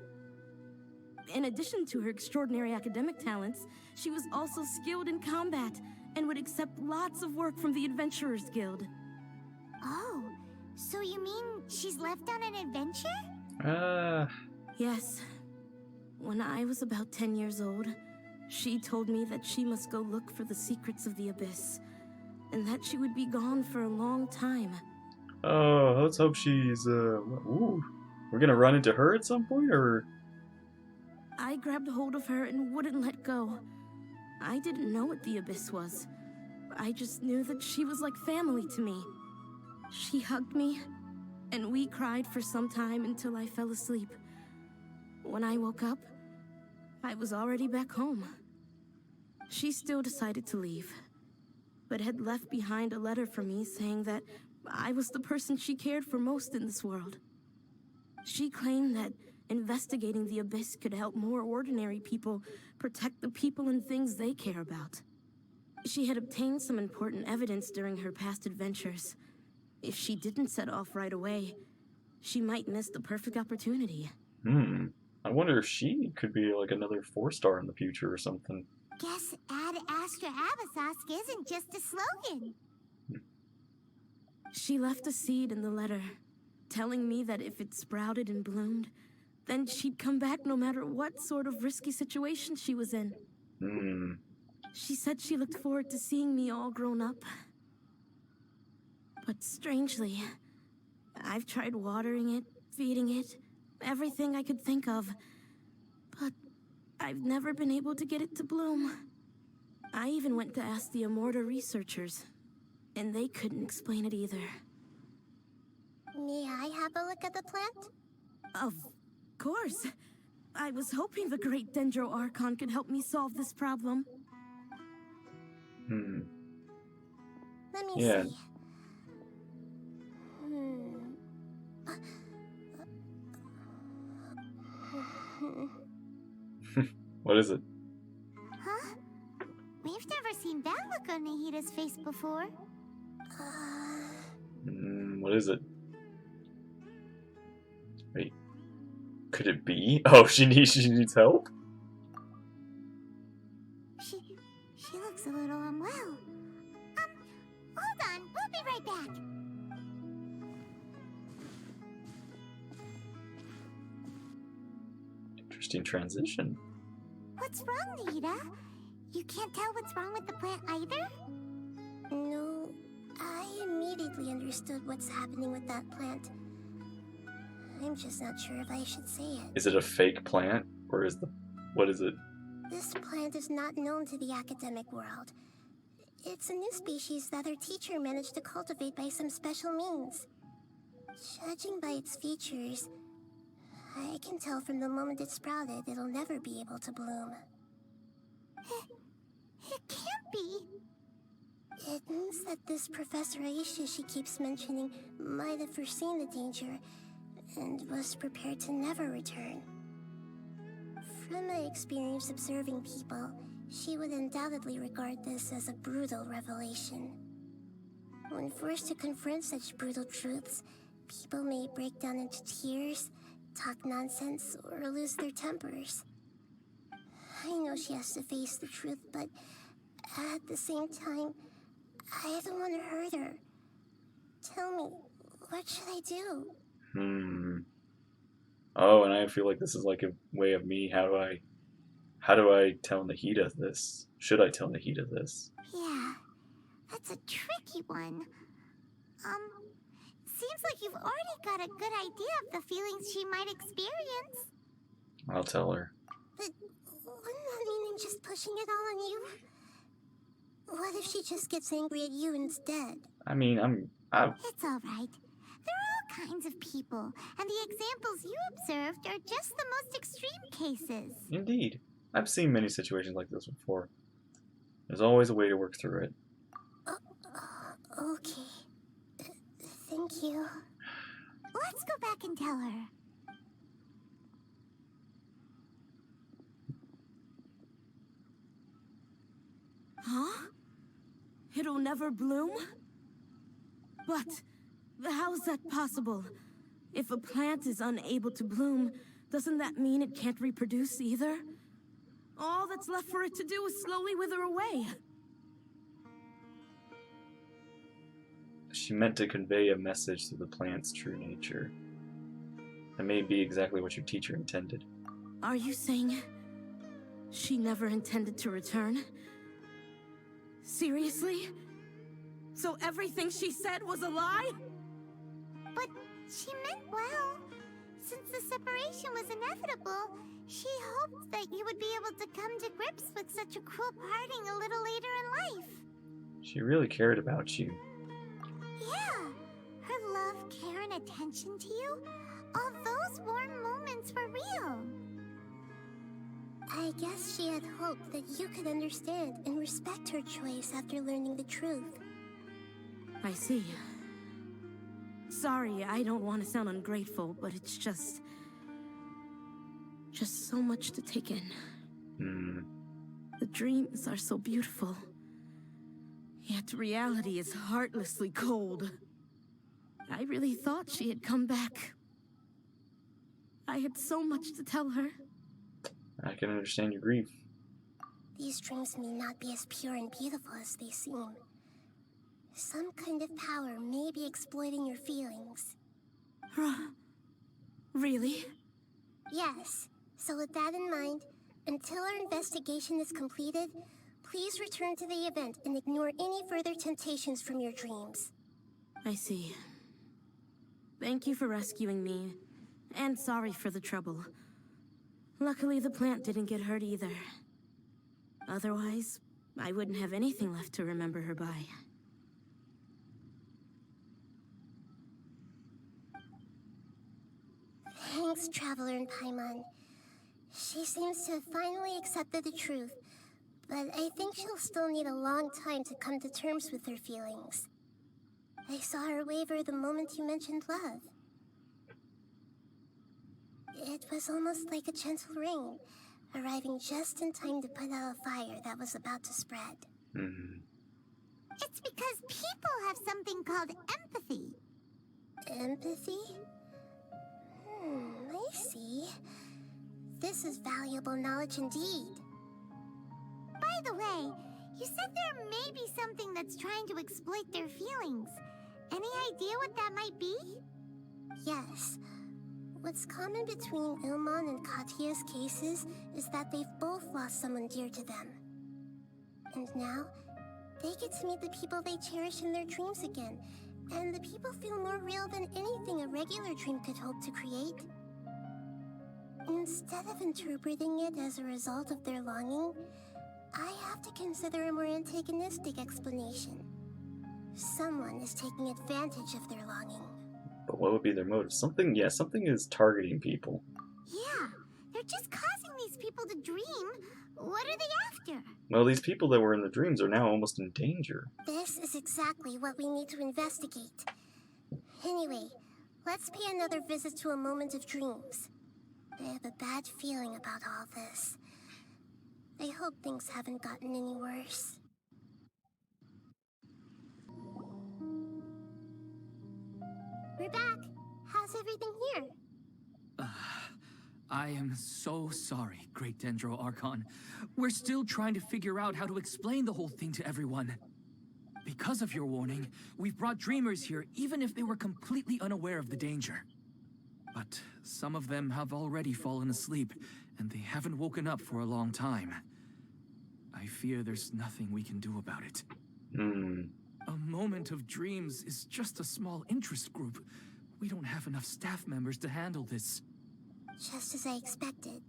In addition to her extraordinary academic talents, she was also skilled in combat and would accept lots of work from the Adventurers Guild. Oh, so you mean she's left on an adventure? Yes. When I was about 10 years old, she told me that she must go look for the secrets of the Abyss, and that she would be gone for a long time. Oh, let's hope she's, ooh. We're gonna run into her at some point, or? I grabbed hold of her and wouldn't let go. I didn't know what the Abyss was. I just knew that she was like family to me. She hugged me, and we cried for some time until I fell asleep. When I woke up, I was already back home. She still decided to leave, but had left behind a letter for me saying that I was the person she cared for most in this world. She claimed that investigating the Abyss could help more ordinary people protect the people and things they care about. She had obtained some important evidence during her past adventures. If she didn't set off right away, she might miss the perfect opportunity. I wonder if she could be like another 4-star in the future or something. Guess Ad Astra Abasask isn't just a slogan. She left a seed in the letter, telling me that if it sprouted and bloomed, then she'd come back no matter what sort of risky situation she was in. She said she looked forward to seeing me all grown up. But strangely, I've tried watering it, feeding it, everything I could think of. But I've never been able to get it to bloom. I even went to ask the Amorta researchers, and they couldn't explain it either. May I have a look at the plant? Of course. I was hoping the great Dendro Archon could help me solve this problem. Let me Yeah. see. What is it? Huh? We've never seen that look on Nahida's face before. What is it? Wait. Could it be? Oh, she needs help? She looks a little unwell. right back. Interesting transition. What's wrong, Nahida? You can't tell what's wrong with the plant either? No, I immediately understood what's happening with that plant. I'm just not sure if I should say it. Is it a fake plant, or what is it? This plant is not known to the academic world. It's a new species that our teacher managed to cultivate by some special means. Judging by its features, I can tell from the moment it sprouted it'll never be able to bloom. It can't be. It means that this Professor Aisha she keeps mentioning might have foreseen the danger and was prepared to never return. From my experience observing people, she would undoubtedly regard this as a brutal revelation. When forced to confront such brutal truths, people may break down into tears, talk nonsense, or lose their tempers. I know she has to face the truth, but at the same time, I don't want to hurt her. Tell me, what should I do? Oh, and I feel like this is like a way of me. How do I tell Nahida this? Should I tell Nahida this? Yeah, that's a tricky one. Seems like you've already got a good idea of the feelings she might experience. I'll tell her. But wouldn't that mean I'm just pushing it all on you? What if she just gets angry at you instead? I mean, It's all right. There are all kinds of people, and the examples you observed are just the most extreme cases. Indeed. I've seen many situations like this before. There's always a way to work through it. Okay. Thank you. Let's go back and tell her. Huh? It'll never bloom? But how is that possible? If a plant is unable to bloom, doesn't that mean it can't reproduce either? All that's left for it to do is slowly wither away. She meant to convey a message through the plant's true nature. That may be exactly what your teacher intended. Are you saying she never intended to return? Seriously? So everything she said was a lie? But she meant well. Since the separation was inevitable, she hoped that you would be able to come to grips with such a cruel parting a little later in life. She really cared about you. Yeah. Her love, care, and attention to you, all those warm moments were real. I guess she had hoped that you could understand and respect her choice after learning the truth. I see. Sorry, I don't want to sound ungrateful, but it's just so much to take in. The dreams are so beautiful, yet reality is heartlessly cold. I really thought she had come back. I had so much to tell her. I can understand your grief. These dreams may not be as pure and beautiful as they seem. Some kind of power may be exploiting your feelings. Really? Yes. So with that in mind, until our investigation is completed, please return to the event and ignore any further temptations from your dreams. I see. Thank you for rescuing me, and sorry for the trouble. Luckily, the plant didn't get hurt either. Otherwise, I wouldn't have anything left to remember her by. Thanks, Traveler and Paimon. She seems to have finally accepted the truth, but I think she'll still need a long time to come to terms with her feelings. I saw her waver the moment you mentioned love. It was almost like a gentle rain, arriving just in time to put out a fire that was about to spread. It's because people have something called empathy. Empathy? I see. This is valuable knowledge indeed. By the way, you said there may be something that's trying to exploit their feelings. Any idea what that might be? Yes. What's common between Ilmon and Katya's cases is that they've both lost someone dear to them. And now, they get to meet the people they cherish in their dreams again, and the people feel more real than anything a regular dream could hope to create. Instead of interpreting it as a result of their longing, I have to consider a more antagonistic explanation. Someone is taking advantage of their longing. But what would be their motive? Something is targeting people. Yeah, they're just causing these people to dream. What are they after? Well, these people that were in the dreams are now almost in danger. This is exactly what we need to investigate. Anyway, let's pay another visit to a moment of dreams. I have a bad feeling about all this. I hope things haven't gotten any worse. We're back. How's everything here? I am so sorry, Great Dendro Archon. We're still trying to figure out how to explain the whole thing to everyone. Because of your warning, we've brought dreamers here even if they were completely unaware of the danger. But some of them have already fallen asleep, and they haven't woken up for a long time. I fear there's nothing we can do about it. A moment of dreams is just a small interest group. We don't have enough staff members to handle this. Just as I expected.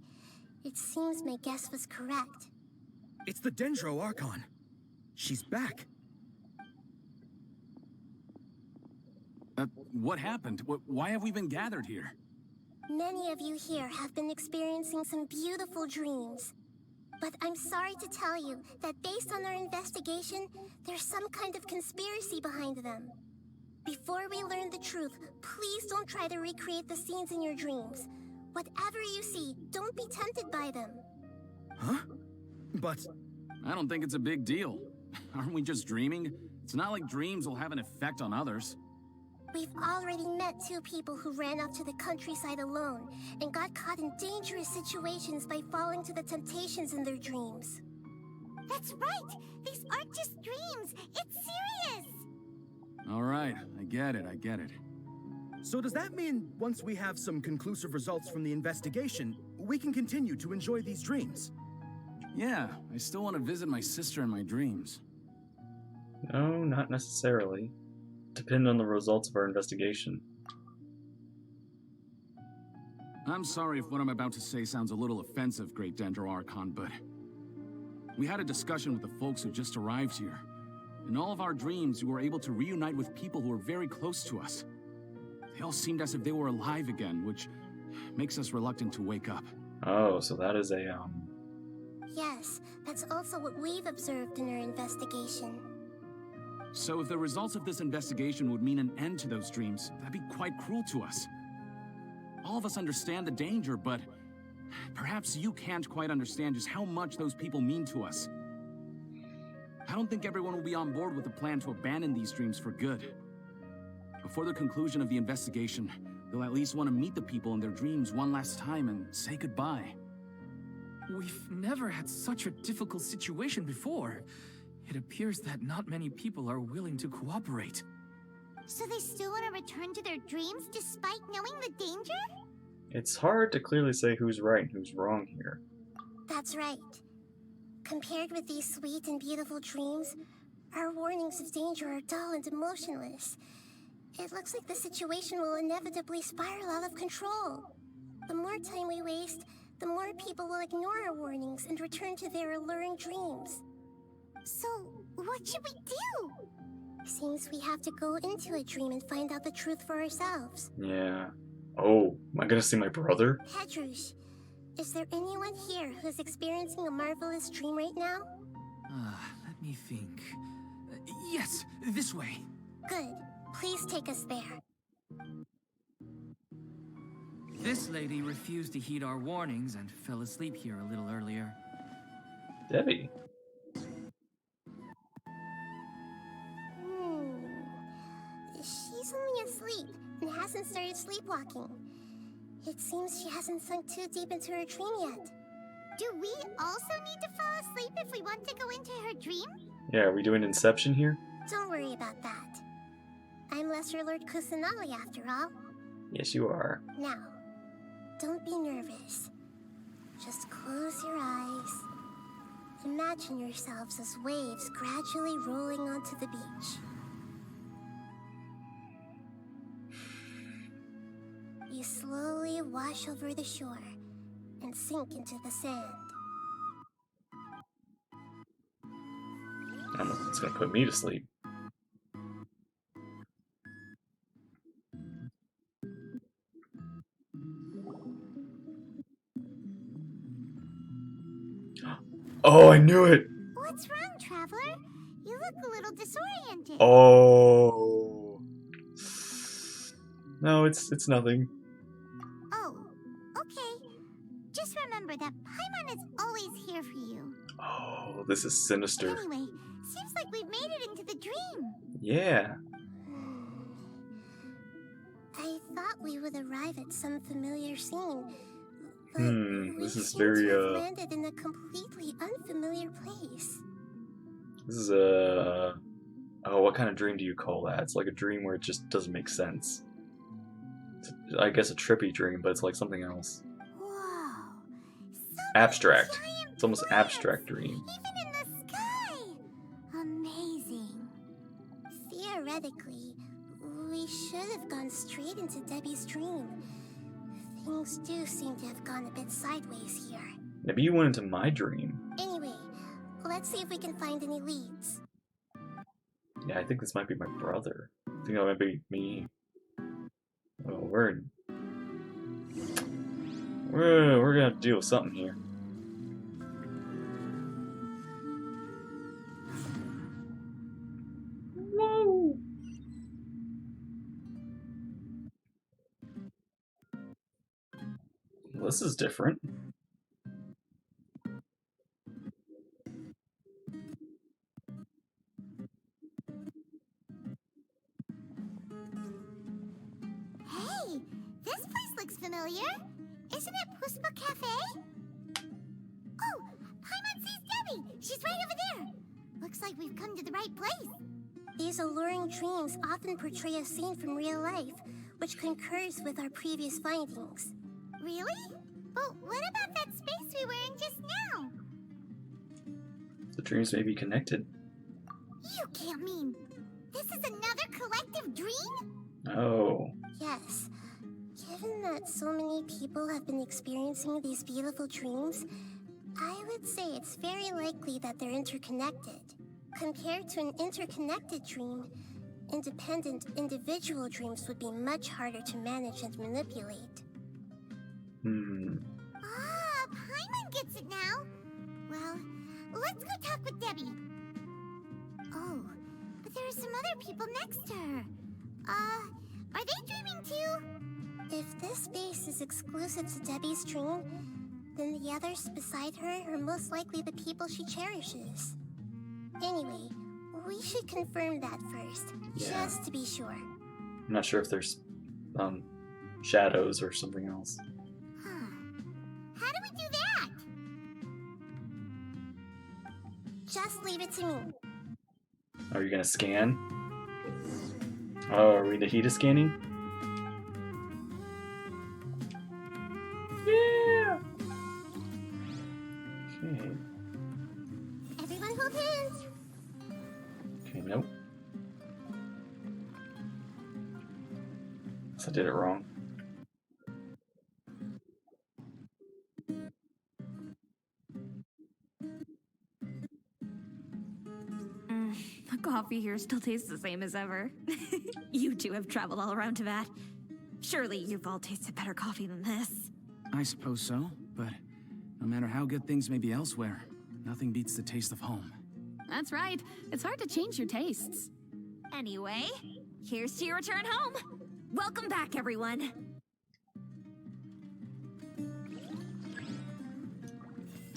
It seems my guess was correct. It's the Dendro Archon. She's back. What happened? Why have we been gathered here? Many of you here have been experiencing some beautiful dreams. But I'm sorry to tell you that based on our investigation, there's some kind of conspiracy behind them. Before we learn the truth, please don't try to recreate the scenes in your dreams. Whatever you see, don't be tempted by them. Huh? But I don't think it's a big deal. Aren't we just dreaming? It's not like dreams will have an effect on others. We've already met 2 people who ran off to the countryside alone and got caught in dangerous situations by falling to the temptations in their dreams. That's right! These aren't just dreams! It's serious! All right, I get it. so does that mean once we have some conclusive results from the investigation, we can continue to enjoy these dreams? Yeah, I still want to visit my sister in my dreams. No, not necessarily. Depend on the results of our investigation. I'm sorry if what I'm about to say sounds a little offensive, Great Dendro Archon, but we had a discussion with the folks who just arrived here. In all of our dreams, we were able to reunite with people who were very close to us. They all seemed as if they were alive again, which makes us reluctant to wake up. Oh, so that is a, Yes, that's also what we've observed in our investigation. So if the results of this investigation would mean an end to those dreams, that'd be quite cruel to us. All of us understand the danger, but perhaps you can't quite understand just how much those people mean to us. I don't think everyone will be on board with the plan to abandon these dreams for good. Before the conclusion of the investigation, they'll at least want to meet the people in their dreams one last time and say goodbye. We've never had such a difficult situation before. It appears that not many people are willing to cooperate. So they still want to return to their dreams despite knowing the danger? it's hard to clearly say who's right and who's wrong here. That's right. Compared with these sweet and beautiful dreams, our warnings of danger are dull and emotionless. It looks like the situation will inevitably spiral out of control. The more time we waste, the more people will ignore our warnings and return to their alluring dreams. So, what should we do? Seems we have to go into a dream and find out the truth for ourselves. Yeah. Oh, am I gonna see my brother? Petrush, is there anyone here who's experiencing a marvelous dream right now? Let me think. Yes, this way. Good. Please take us there. This lady refused to heed our warnings and fell asleep here a little earlier. Debbie. She's only asleep and hasn't started sleepwalking. It seems she hasn't sunk too deep into her dream yet. Do we also need to fall asleep if we want to go into her dream? Yeah, are we doing Inception here? Don't worry about that. I'm Lesser Lord Kusanali after all. Yes, you are. Now, don't be nervous. Just close your eyes. Imagine yourselves as waves gradually rolling onto the beach. You slowly wash over the shore and sink into the sand. I don't know if it's gonna put me to sleep. Oh, I knew it! What's wrong, Traveler? You look a little disoriented. Oh. No, it's nothing. Oh, okay. Just remember that Paimon is always here for you. Oh, this is sinister. Anyway, seems like we've made it into the dream. Yeah. I thought we would arrive at some familiar scene, but This is seem very, to have landed in a completely unfamiliar place. This is a... Oh, what kind of dream do you call that? It's like a dream where it just doesn't make sense. It's, I guess a trippy dream, but it's like something else. Whoa. So Abstract. many giant It's almost planets, abstract dream. Even in the sky. Amazing. Theoretically, we should have gone straight into Debbie's dream. Things do seem to have gone a bit sideways here. Maybe you went into my dream. Anyway, let's see if we can find any leads. Yeah, I think this might be my brother. I think that might be me. Oh, we're gonna have to deal with something here. Whoa! Well, this is different. Hey, this place looks familiar. Isn't it Puspa Cafe? Oh, Paimon sees Debbie. She's right over there. Looks like we've come to the right place. These alluring dreams often portray a scene from real life, which concurs with our previous findings. Really? But what about that space we were in just now? The dreams may be connected. You can't mean this is another collective dream? Oh. Yes. Given that so many people have been experiencing these beautiful dreams, I would say it's very likely that they're interconnected. Compared to an interconnected dream, independent individual dreams would be much harder to manage and manipulate. Ah, Paimon gets it now. Well, let's go talk with Debbie. Oh, but there are some other people next to her. Are they dreaming too? If this space is exclusive to Debbie's dream, then the others beside her are most likely the people she cherishes. Anyway, we should confirm that first, Yeah. just to be sure. I'm not sure if there's shadows or something else. Huh. How do we do that? Just leave it to me. Are you gonna scan? Oh, are we Nahida scanning? Yeah! Okay. Everyone hold hands. Okay, nope. So I did it wrong. The coffee here still tastes the same as ever. You two have traveled all around Tibet. Surely you've all tasted better coffee than this. I suppose so, but no matter how good things may be elsewhere, nothing beats the taste of home. That's right. It's hard to change your tastes. Anyway, here's to your return home. Welcome back, everyone.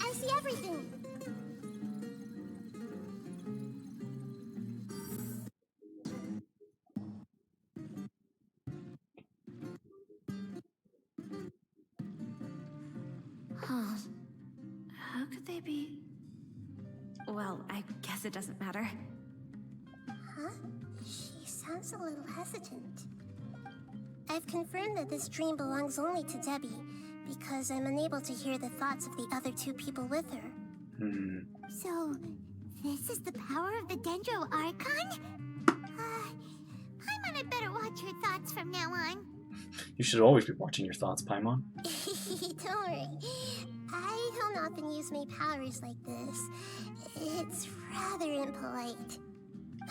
I see everything. Huh. How could they be? Well, I guess it doesn't matter. Huh? She sounds a little hesitant. I've confirmed that this dream belongs only to Debbie, because I'm unable to hear the thoughts of the other two people with her. So, this is the power of the Dendro Archon? Paimon, I'd better watch your thoughts from now on. You should always be watching your thoughts, Paimon. Don't worry. I don't often use my powers like this. It's rather impolite.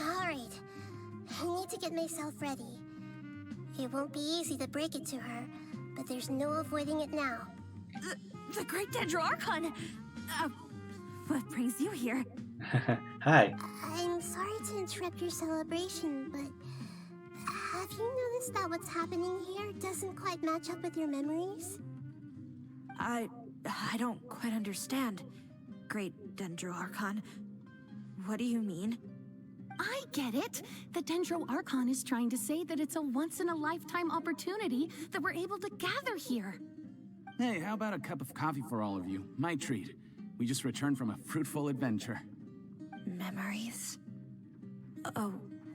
Alright, I need to get myself ready. It won't be easy to break it to her, but there's no avoiding it now. The Great Dendro Archon! What brings you here? Hi. I'm sorry to interrupt your celebration, but have you noticed that what's happening here doesn't quite match up with your memories? I don't quite understand, Great Dendro Archon. What do you mean? I get it. The Dendro Archon is trying to say that it's a once-in-a-lifetime opportunity that we're able to gather here. Hey, how about a cup of coffee for all of you? My treat. We just returned from a fruitful adventure. Memories? A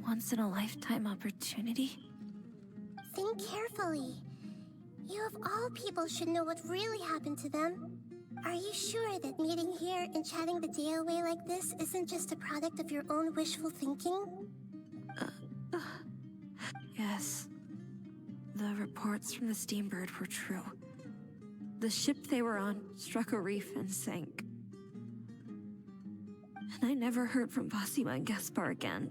once-in-a-lifetime opportunity? Think carefully. You of all people should know what really happened to them. Are you sure that meeting here and chatting the day away like this isn't just a product of your own wishful thinking? Yes. The reports from the Steambird were true. The ship they were on struck a reef and sank. And I never heard from Basima and Gaspar again.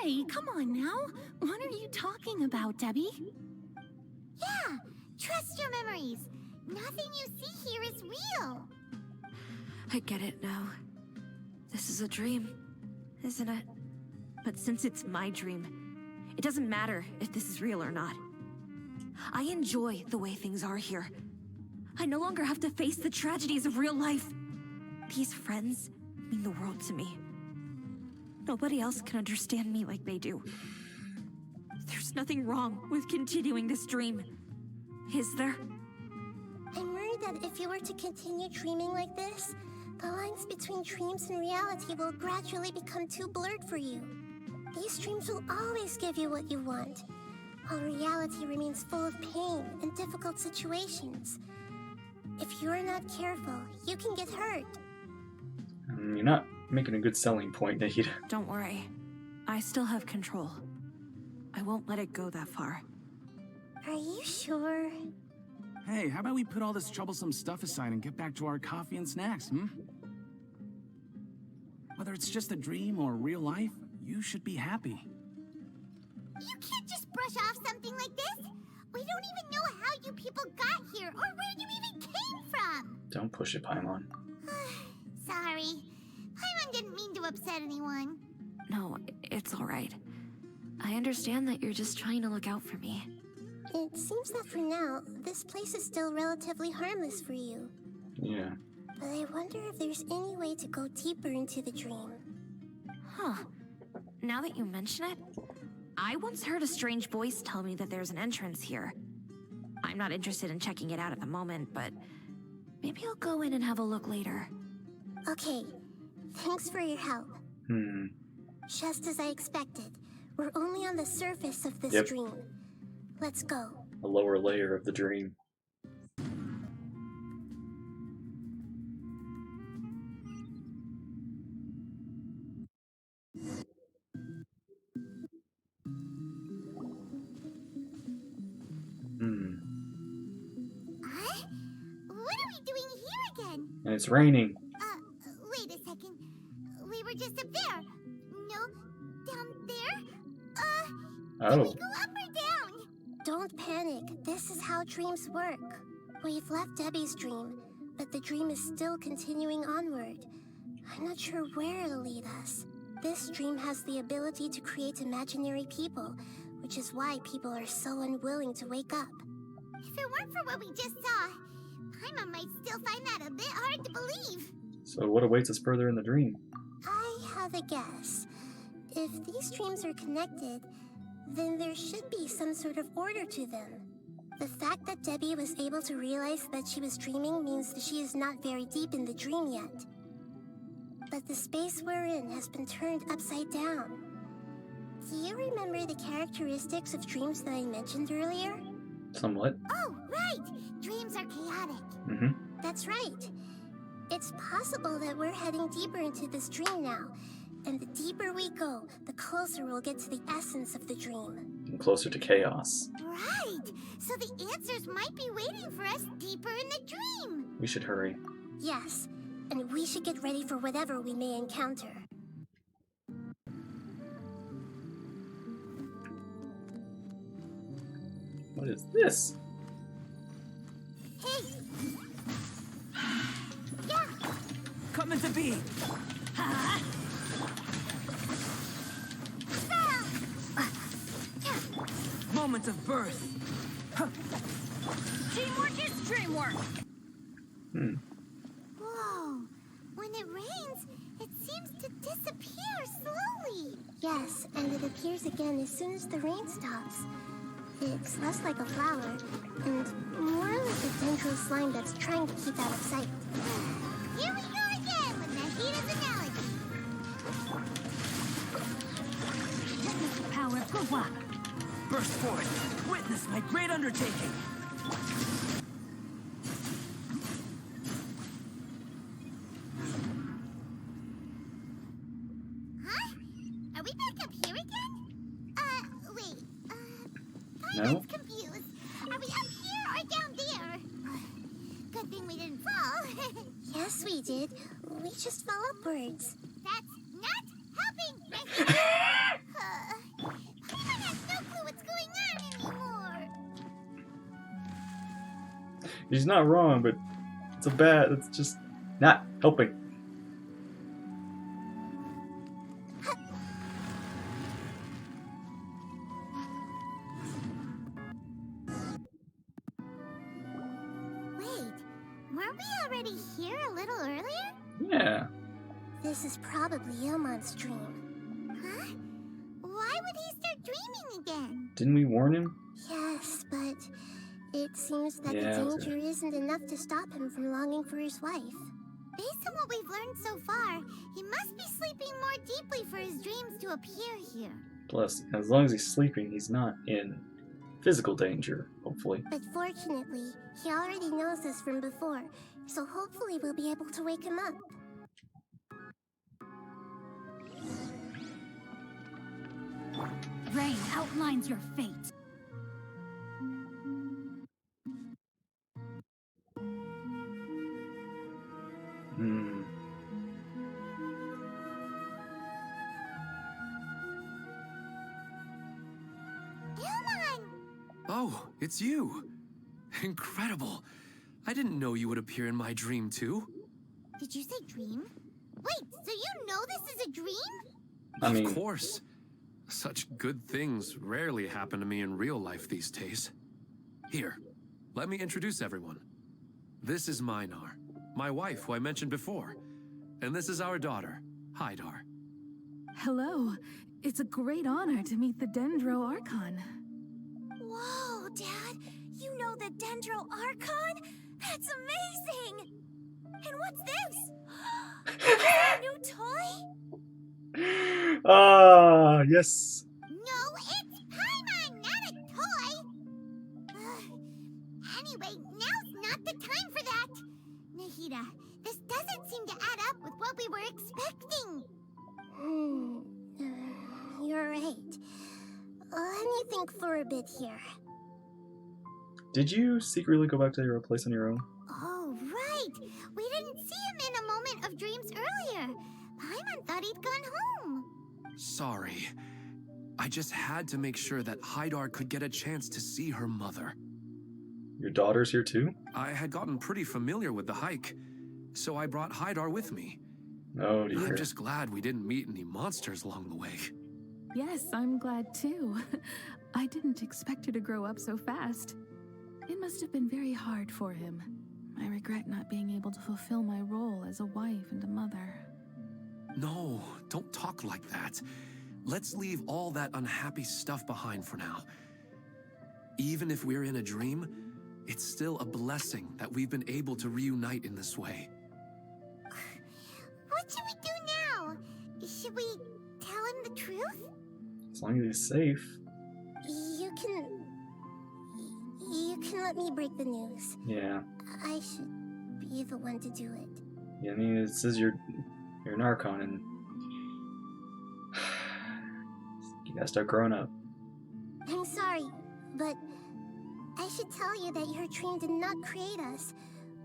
Hey, come on now. What are you talking about, Debbie? Yeah, trust your memories. Nothing you see here is real. I get it now. This is a dream, isn't it? But since it's my dream, it doesn't matter if this is real or not. I enjoy the way things are here. I no longer have to face the tragedies of real life. These friends mean the world to me. Nobody else can understand me like they do. There's nothing wrong with continuing this dream, is there? I'm worried that if you were to continue dreaming like this, the lines between dreams and reality will gradually become too blurred for you. These dreams will always give you what you want, while reality remains full of pain and difficult situations. If you're not careful, you can get hurt. You're not making a good selling point, Nahida. Don't worry. I still have control. I won't let it go that far. Are you sure? Hey, how about we put all this troublesome stuff aside and get back to our coffee and snacks, Whether it's just a dream or real life, you should be happy. You can't just brush off something like this. We don't even know how you people got here or where you even came from. Don't push it, Paimon. Sorry. Paimon didn't mean to upset anyone. No, it's all right. I understand that you're just trying to look out for me. It seems that for now, this place is still relatively harmless for you. Yeah. But I wonder if there's any way to go deeper into the dream. Huh. Now that you mention it, I once heard a strange voice tell me that there's an entrance here. I'm not interested in checking it out at the moment, but maybe I'll go in and have a look later. Okay, thanks for your help. Just as I expected, we're only on the surface of this dream. Let's go. A lower layer of the dream. Huh? What are we doing here again? And it's raining. Wait a second. We were just up there. No, down there? Can we go up or down? Don't panic. This is how dreams work. We've left Debbie's dream, but the dream is still continuing onward. I'm not sure where it'll lead us. This dream has the ability to create imaginary people, which is why people are so unwilling to wake up. If it weren't for what we just saw, Paimon might still find that a bit hard to believe. So what awaits us further in the dream? I have a guess. If these dreams are connected, then there should be some sort of order to them. The fact that Debbie was able to realize that she was dreaming means that she is not very deep in the dream yet. But the space we're in has been turned upside down. Do you remember the characteristics of dreams that I mentioned earlier? Somewhat. Oh, right! Dreams are chaotic. Mm-hmm. That's right. It's possible that we're heading deeper into this dream now. And the deeper we go, the closer we'll get to the essence of the dream. And closer to chaos. Right! So the answers might be waiting for us deeper in the dream. We should hurry. Yes, and we should get ready for whatever we may encounter. What is this? Hey! Yeah! Coming to be. Moment of birth. Teamwork is dreamwork! Hmm. Whoa! When it rains, it seems to disappear slowly. Yes, and it appears again as soon as the rain stops. It's less like a flower, and more like a dendro slime that's trying to keep out of sight. Here we go again with Nahida's analogy. Witness the power of Gua. Burst forth. Witness my great undertaking. Huh? Are we back up here again? Wait. No? I'm confused. Are we up here or down there? Good thing we didn't fall. Yes, we did. We just fell upwards. That's not helping, Nahida. Paimon has no clue what's going on anymore. He's not wrong, but it's just not helping. Wait, weren't we already here a little earlier? Yeah. This is probably Ilmon's dream. Huh? Why would he start dreaming again? Didn't we warn him? Yes, but it seems that Yeah, the danger isn't enough to stop him from longing for his wife. Based on what we've learned so far, he must be sleeping more deeply for his dreams to appear here. Plus, as long as he's sleeping, he's not in physical danger, hopefully. But fortunately, he already knows this from before, so hopefully we'll be able to wake him up. Rain outlines your fate. Hmm. Ilmon! Oh, it's you. Incredible. I didn't know you would appear in my dream, too. Did you say dream? Wait, so you know this is a dream? I mean, Of course. Such good things rarely happen to me in real life these days. Here, let me introduce everyone. This is Minar, my wife who I mentioned before. And this is our daughter, Hydar. Hello. It's a great honor to meet the Dendro Archon. Whoa, Dad! You know the Dendro Archon? That's amazing! And what's this? Is that a new toy? Ah, yes. No, it's Paimon, not a toy! Anyway, now's not the time for that! Nahida, this doesn't seem to add up with what we were expecting! You're right. Let me think for a bit here. Did you secretly go back to your place on your own? Oh, right! We didn't see him in a moment of dreams earlier. Paimon thought he'd gone home. Sorry. I just had to make sure that Hydar could get a chance to see her mother. Your daughter's here too? I had gotten pretty familiar with the hike, so I brought Hydar with me. Oh dear. I'm just glad we didn't meet any monsters along the way. Yes, I'm glad too. I didn't expect her to grow up so fast. It must have been very hard for him. I regret not being able to fulfill my role as a wife and a mother. No, don't talk like that. Let's leave all that unhappy stuff behind for now. Even if we're in a dream, it's still a blessing that we've been able to reunite in this way. What should we do now? Should we tell him the truth? As long as he's safe. You can let me break the news. Yeah. I should be the one to do it. Yeah, I mean, it says you're an Archon, and you gotta start growing up. I'm sorry, but I should tell you that your dream did not create us.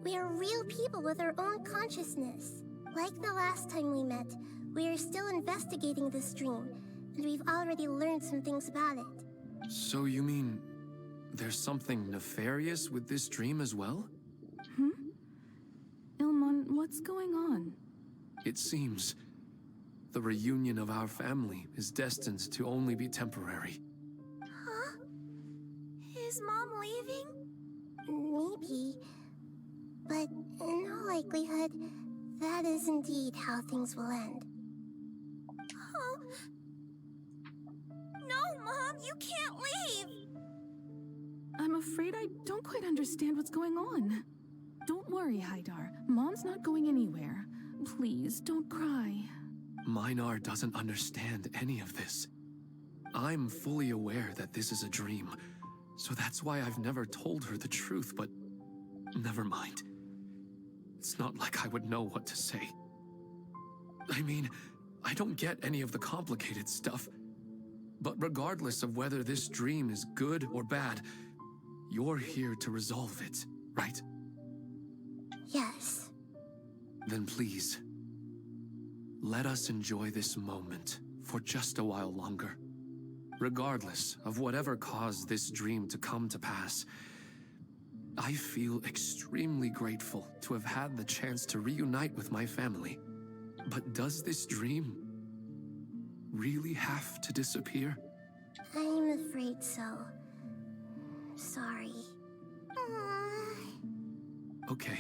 We are real people with our own consciousness. Like the last time we met, we are still investigating this dream, and we've already learned some things about it. So you mean there's something nefarious with this dream as well? Ilmon, what's going on? It seems the reunion of our family is destined to only be temporary. Huh? Is Mom leaving? Maybe. But in all likelihood, that is indeed how things will end. Oh. No, Mom, you can't leave! I'm afraid I don't quite understand what's going on. Don't worry, Haidar. Mom's not going anywhere. Please, don't cry. Minar doesn't understand any of this. I'm fully aware that this is a dream, so that's why I've never told her the truth, but never mind. It's not like I would know what to say. I mean, I don't get any of the complicated stuff. But regardless of whether this dream is good or bad, you're here to resolve it, right? Yes. Then please, let us enjoy this moment for just a while longer. Regardless of whatever caused this dream to come to pass, I feel extremely grateful to have had the chance to reunite with my family. But does this dream really have to disappear? I'm afraid so. Sorry. Okay.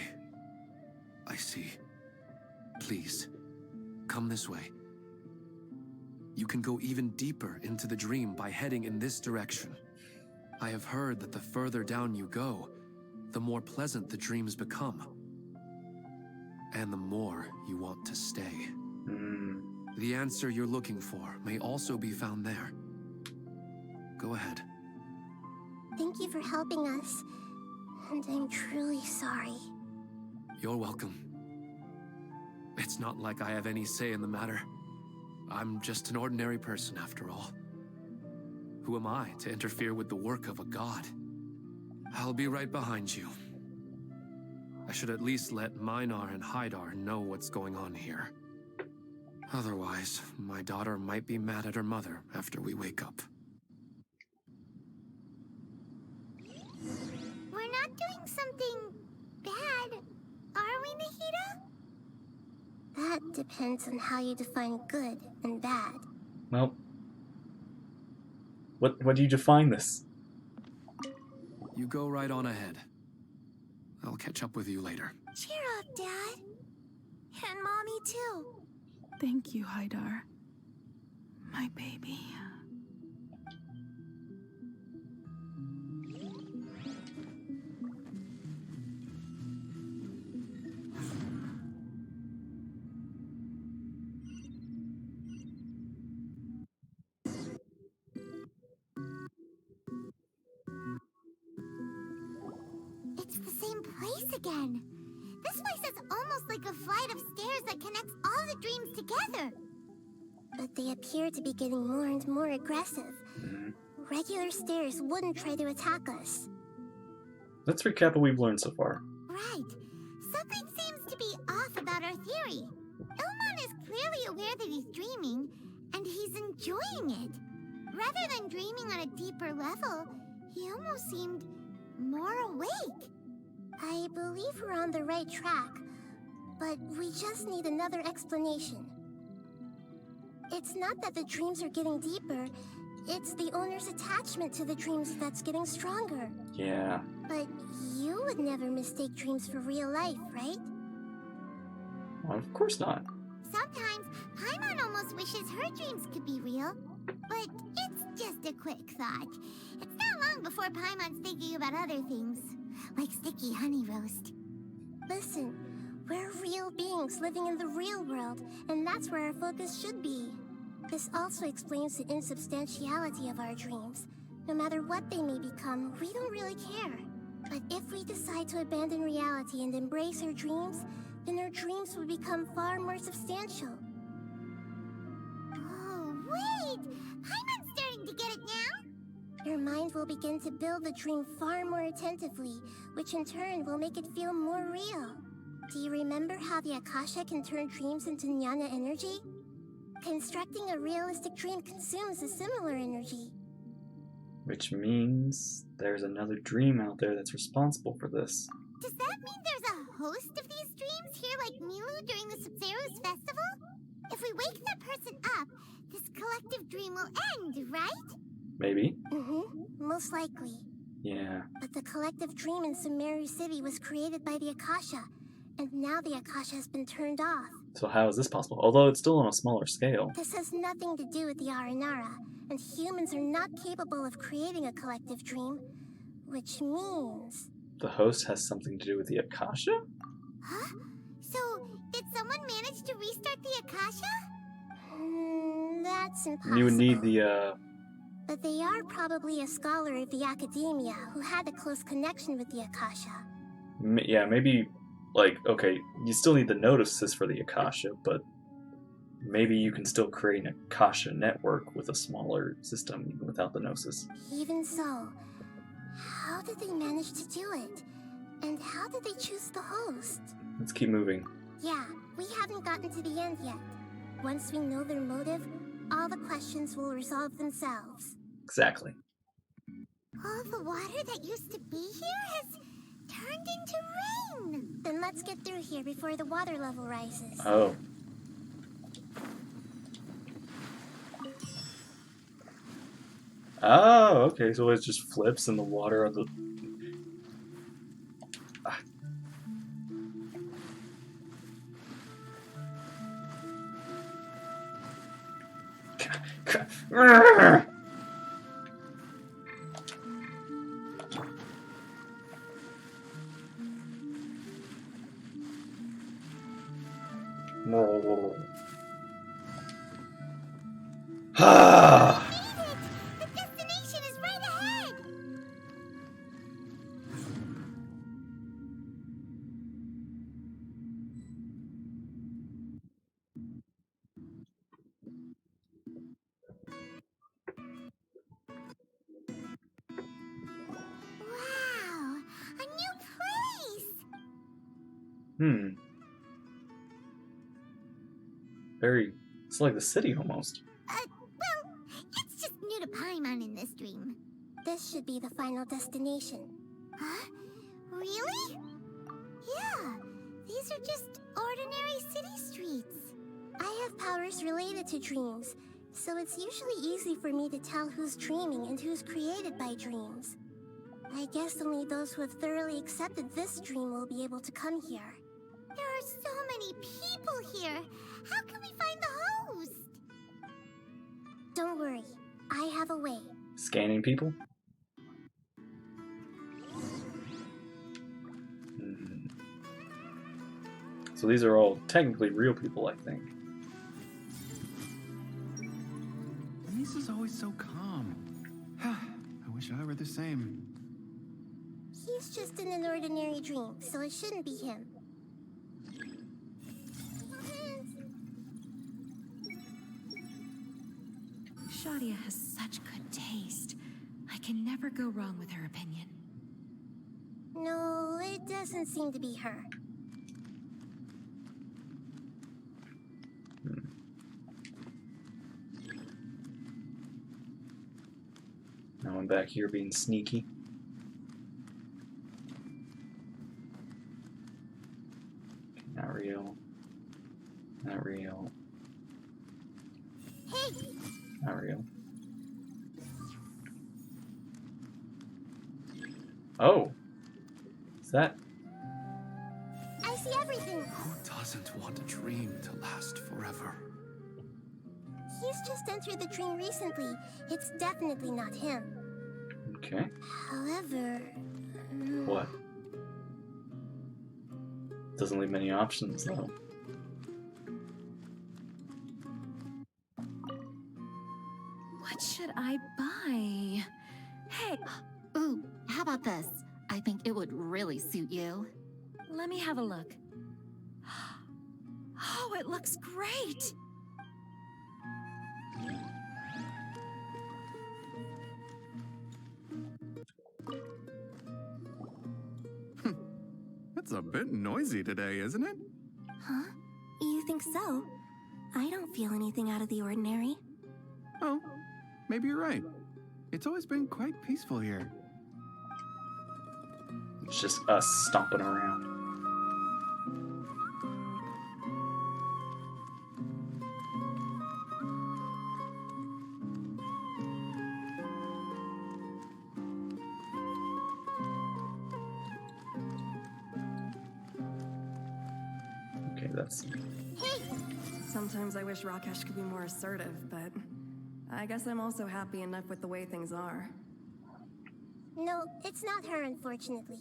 I see. Please, come this way. You can go even deeper into the dream by heading in this direction. I have heard that the further down you go, the more pleasant the dreams become. And the more you want to stay. The answer you're looking for may also be found there. Go ahead. Thank you for helping us. And I'm truly sorry. You're welcome. It's not like I have any say in the matter. I'm just an ordinary person after all. Who am I to interfere with the work of a god? I'll be right behind you. I should at least let Minar and Haidar know what's going on here. Otherwise, my daughter might be mad at her mother after we wake up. We're not doing something bad, are we, Nahida? That depends on how you define good and bad. Well, what do you define this? You go right on ahead. I'll catch up with you later. Cheer up, Dad. And Mommy, too. Thank you, Haidar. My baby. It's the same place again. This place is almost like a flight of stairs that connects all the dreams together. But they appear to be getting more and more aggressive. Regular stairs wouldn't try to attack us. Let's recap what we've learned so far. Right. Something seems to be off about our theory. Ilmon is clearly aware that he's dreaming, and he's enjoying it. Rather than dreaming on a deeper level, he almost seemed more awake. I believe we're on the right track, but we just need another explanation. It's not that the dreams are getting deeper, it's the owner's attachment to the dreams that's getting stronger. Yeah. But you would never mistake dreams for real life, right? Well, of course not. Sometimes, Paimon almost wishes her dreams could be real. But it's just a quick thought. It's not long before Paimon's thinking about other things, like sticky honey roast. Listen, we're real beings living in the real world, and that's where our focus should be. This also explains the insubstantiality of our dreams. No matter what they may become, we don't really care. But if we decide to abandon reality and embrace our dreams, then our dreams will become far more substantial. Oh, wait! Paimon's starting to get it now! Your mind will begin to build the dream far more attentively, which in turn will make it feel more real. Do you remember how the Akasha can turn dreams into jnana energy? Constructing a realistic dream consumes a similar energy. Which means there's another dream out there that's responsible for this. Does that mean there's a host of these dreams here like Milu during the Sub-Zero's festival? If we wake that person up, this collective dream will end, right? Maybe. Most likely. Yeah. But the collective dream in Sumeru City was created by the Akasha, and now the Akasha has been turned off. So how is this possible? Although it's still on a smaller scale. This has nothing to do with the Aranara, and humans are not capable of creating a collective dream, which means... The host has something to do with the Akasha? Huh? So, did someone manage to restart the Akasha? That's impossible. You would need the, But they are probably a scholar of the academia who had a close connection with the Akasha. Yeah, maybe, like, okay, you still need the notices for the Akasha, but maybe you can still create an Akasha network with a smaller system even without the gnosis. Even so, how did they manage to do it? And how did they choose the host? Let's keep moving. Yeah, we haven't gotten to the end yet. Once we know their motive, all the questions will resolve themselves. Exactly. All the water that used to be here has turned into rain. Then let's get through here before the water level rises. Oh. Oh, okay, so it just flips and the water on the... The destination is right ahead. Wow, a new place. Very... It's like the city, almost. Well, it's just new to Paimon in this dream. This should be the final destination. Huh? Really? Yeah, these are just ordinary city streets. I have powers related to dreams, so it's usually easy for me to tell who's dreaming and who's created by dreams. I guess only those who have thoroughly accepted this dream will be able to come here. There are so many people here. How can we find the host? Don't worry, I have a way. Scanning people? So these are all technically real people, I think. Lisa's always so calm. I wish I were the same. He's just in an ordinary dream, so it shouldn't be him. Shadia has such good taste. I can never go wrong with her opinion. No, it doesn't seem to be her. Now I'm back here being sneaky. Not real. Not real. Hey! Not real. Oh! Is that... I see everything. Who doesn't want a dream to last forever? He's just entered the dream recently. It's definitely not him. Okay. However... What? Doesn't leave many options, though. I buy? Hey, Ooh, how about this? I think it would really suit you. let me have a look. Oh, it looks great! It's a bit noisy today, isn't it? Huh? You think so? I don't feel anything out of the ordinary. Oh, maybe you're right. It's always been quite peaceful here. It's just us stomping around. Okay, that's... Sometimes I wish Rakesh could be more assertive, but I guess I'm also happy enough with the way things are. No, it's not her, unfortunately.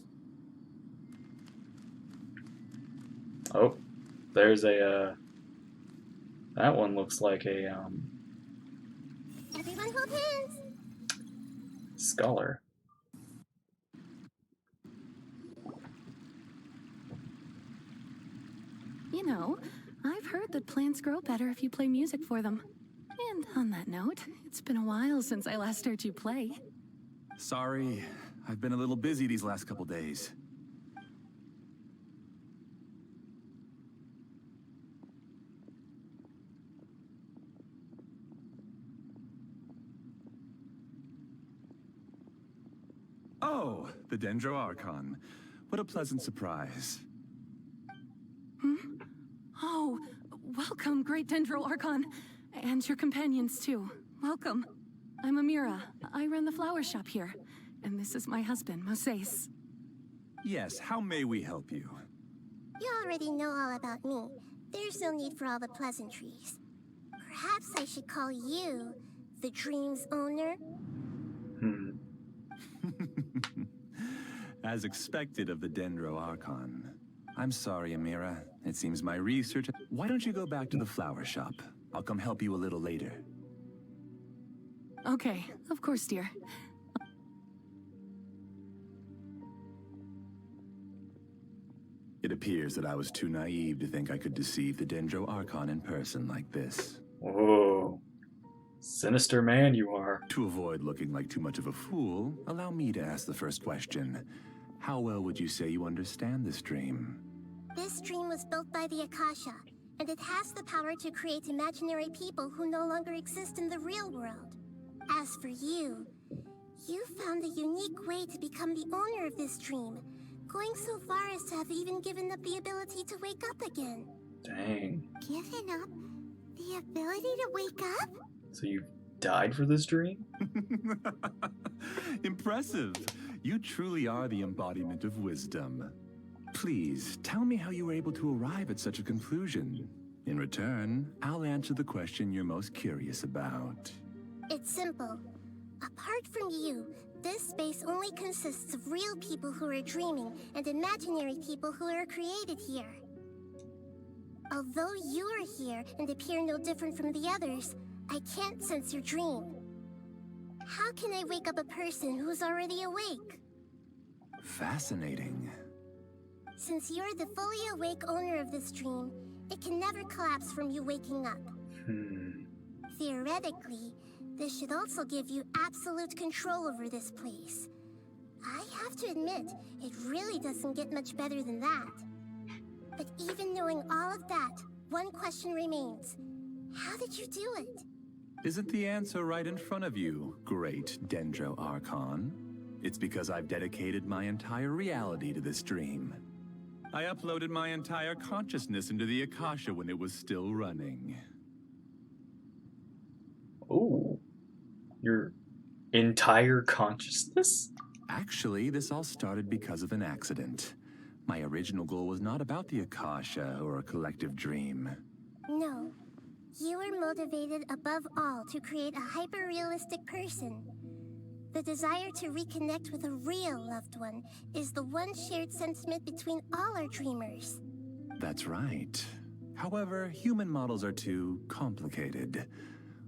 Oh, there's a, that one looks like a, Everyone hold hands! scholar. You know, I've heard that plants grow better if you play music for them. And on that note, it's been a while since I last heard you play. Sorry, I've been a little busy these last couple days. Oh, the Dendro Archon. What a pleasant surprise. Oh, welcome, Great Dendro Archon. And your companions, too. Welcome. I'm Amira. I run the flower shop here. And this is my husband, Moses. Yes, how may we help you? You already know all about me. There's no need for all the pleasantries. Perhaps I should call you the dream's owner? As expected of the Dendro Archon. I'm sorry, Amira. It seems my research... Why don't you go back to the flower shop? I'll come help you a little later. Okay, of course, dear. It appears that I was too naive to think I could deceive the Dendro Archon in person like this. Whoa. Sinister man you are. To avoid looking like too much of a fool, allow me to ask the first question. How well would you say you understand this dream? This dream was built by the Akasha, and it has the power to create imaginary people who no longer exist in the real world. As for you, you found a unique way to become the owner of this dream, going so far as to have even given up the ability to wake up again. Dang. Given up the ability to wake up? So you died for this dream? Impressive. You truly are the embodiment of wisdom. Please, tell me how you were able to arrive at such a conclusion. In return, I'll answer the question you're most curious about. It's simple. Apart from you, this space only consists of real people who are dreaming and imaginary people who are created here. Although you are here and appear no different from the others, I can't sense your dream. How can I wake up a person who's already awake? Fascinating. Since you're the fully awake owner of this dream, it can never collapse from you waking up. Theoretically, this should also give you absolute control over this place. I have to admit, it really doesn't get much better than that. But even knowing all of that, one question remains. How did you do it? Isn't the answer right in front of you, Great Dendro Archon? It's because I've dedicated my entire reality to this dream. I uploaded my entire consciousness into the Akasha when it was still running. Oh. Your entire consciousness? Actually, this all started because of an accident. My original goal was not about the Akasha or a collective dream. No. You were motivated above all to create a hyper-realistic person. The desire to reconnect with a real loved one is the one shared sentiment between all our dreamers. That's right. However, human models are too complicated.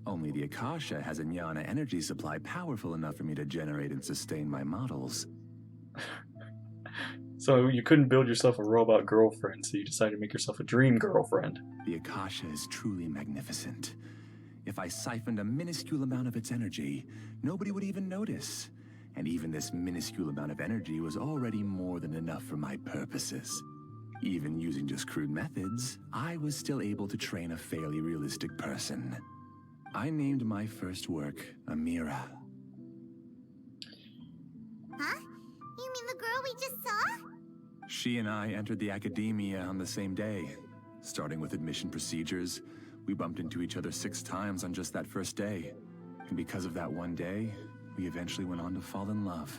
Only the Akasha has a jnana energy supply powerful enough for me to generate and sustain my models. So you couldn't build yourself a robot girlfriend, so you decided to make yourself a dream girlfriend. The Akasha is truly magnificent. If I siphoned a minuscule amount of its energy, nobody would even notice. And even this minuscule amount of energy was already more than enough for my purposes. Even using just crude methods, I was still able to train a fairly realistic person. I named my first work Amira. Huh? You mean the girl we just saw? She and I entered the academia on the same day. Starting with admission procedures, we bumped into each other 6 times on just that first day. And because of that one day, we eventually went on to fall in love.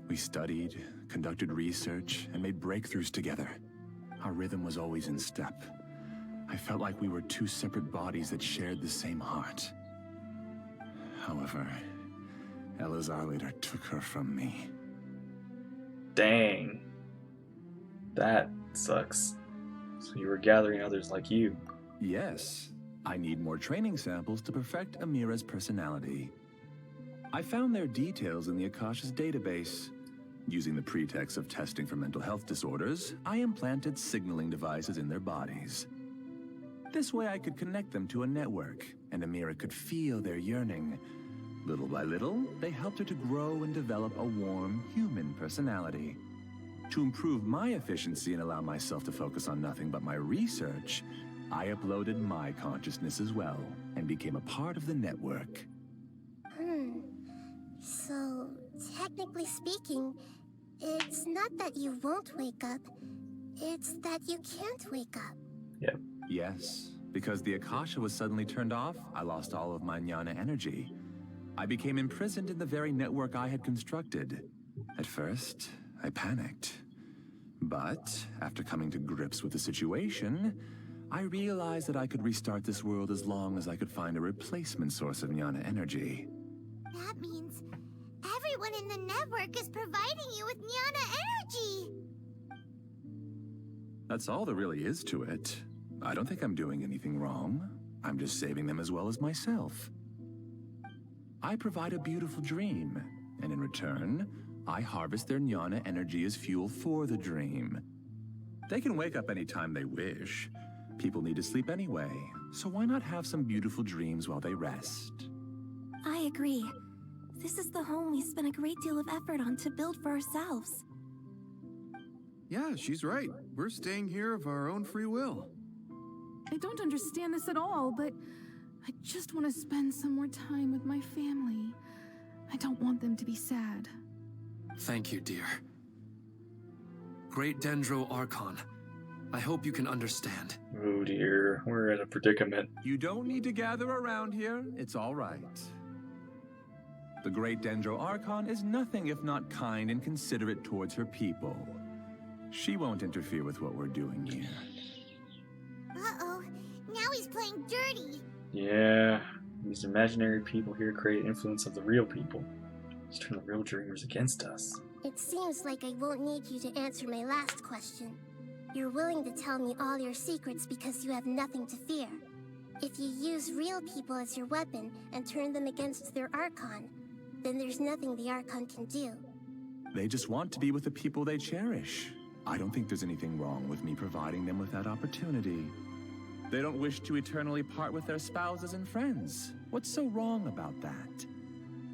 We studied, conducted research, and made breakthroughs together. Our rhythm was always in step. I felt like we were 2 separate bodies that shared the same heart. However, Elazar later took her from me. Dang. That sucks. So you were gathering others like you. Yes, I need more training samples to perfect Amira's personality. I found their details in the Akasha's database. Using the pretext of testing for mental health disorders, I implanted signaling devices in their bodies. This way I could connect them to a network, and Amira could feel their yearning. Little by little, they helped her to grow and develop a warm, human personality. To improve my efficiency and allow myself to focus on nothing but my research, I uploaded my consciousness as well, and became a part of the network. So, technically speaking, it's not that you won't wake up, it's that you can't wake up. Yep. Yes, because the Akasha was suddenly turned off, I lost all of my jnana energy. I became imprisoned in the very network I had constructed. At first, I panicked. But, after coming to grips with the situation, I realized that I could restart this world as long as I could find a replacement source of jnana energy. That means everyone in the network is providing you with jnana energy! That's all there really is to it. I don't think I'm doing anything wrong. I'm just saving them as well as myself. I provide a beautiful dream, and in return, I harvest their jnana energy as fuel for the dream. They can wake up anytime they wish. People need to sleep anyway, so why not have some beautiful dreams while they rest? I agree. This is the home we spent a great deal of effort on to build for ourselves. Yeah, she's right. We're staying here of our own free will. I don't understand this at all, but I just want to spend some more time with my family. I don't want them to be sad. Thank you, dear. Great Dendro Archon, I hope you can understand. Oh dear, we're in a predicament. You don't need to gather around here. It's all right. The Great Dendro Archon is nothing if not kind and considerate towards her people. She won't interfere with what we're doing here. Uh-oh, now he's playing dirty. Yeah, these imaginary people here create influence of the real people. Just turn the real dreamers against us. It seems like I won't need you to answer my last question. You're willing to tell me all your secrets because you have nothing to fear. If you use real people as your weapon and turn them against their Archon, then there's nothing the Archon can do. They just want to be with the people they cherish. I don't think there's anything wrong with me providing them with that opportunity. They don't wish to eternally part with their spouses and friends. What's so wrong about that?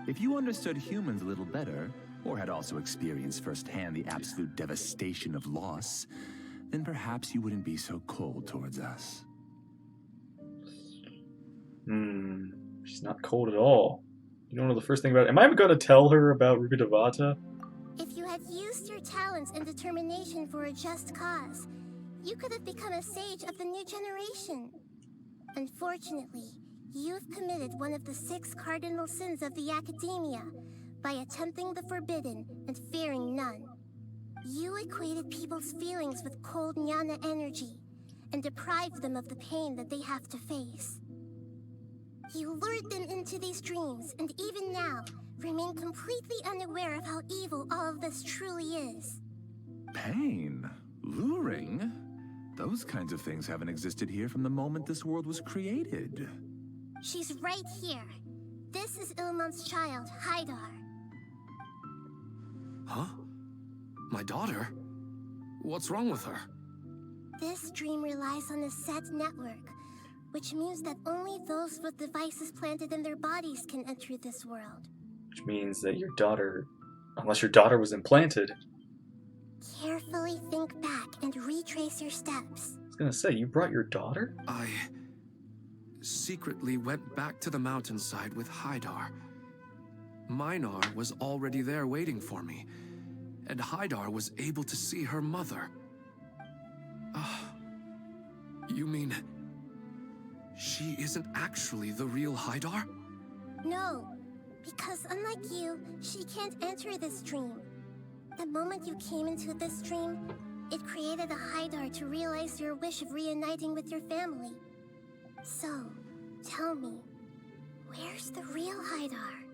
If you understood humans a little better, or had also experienced firsthand the absolute devastation of loss, then perhaps you wouldn't be so cold towards us. She's not cold at all. You don't know the first thing about it. Am I going to tell her about Rukkhadevata? If you had used your talents and determination for a just cause, you could have become a sage of the new generation. Unfortunately, you've committed one of the 6 cardinal sins of the Academia by attempting the forbidden and fearing none. You equated people's feelings with cold jnana energy and deprived them of the pain that they have to face. You lured them into these dreams and even now remain completely unaware of how evil all of this truly is. Pain? Luring? Those kinds of things haven't existed here from the moment this world was created. She's right here. This is Ilmon's child, Haidar. Huh? My daughter? What's wrong with her? This dream relies on a set network, which means that only those with devices planted in their bodies can enter this world. Which means that your daughter, unless your daughter was implanted. Carefully think back and retrace your steps. I was gonna say, you brought your daughter? I secretly went back to the mountainside with Haidar. Minar was already there waiting for me, and Haidar was able to see her mother. You mean she isn't actually the real Haidar? No, because unlike you, she can't enter this dream. The moment you came into this dream, it created a Haidar to realize your wish of reuniting with your family. So, tell me, where's the real Haidar?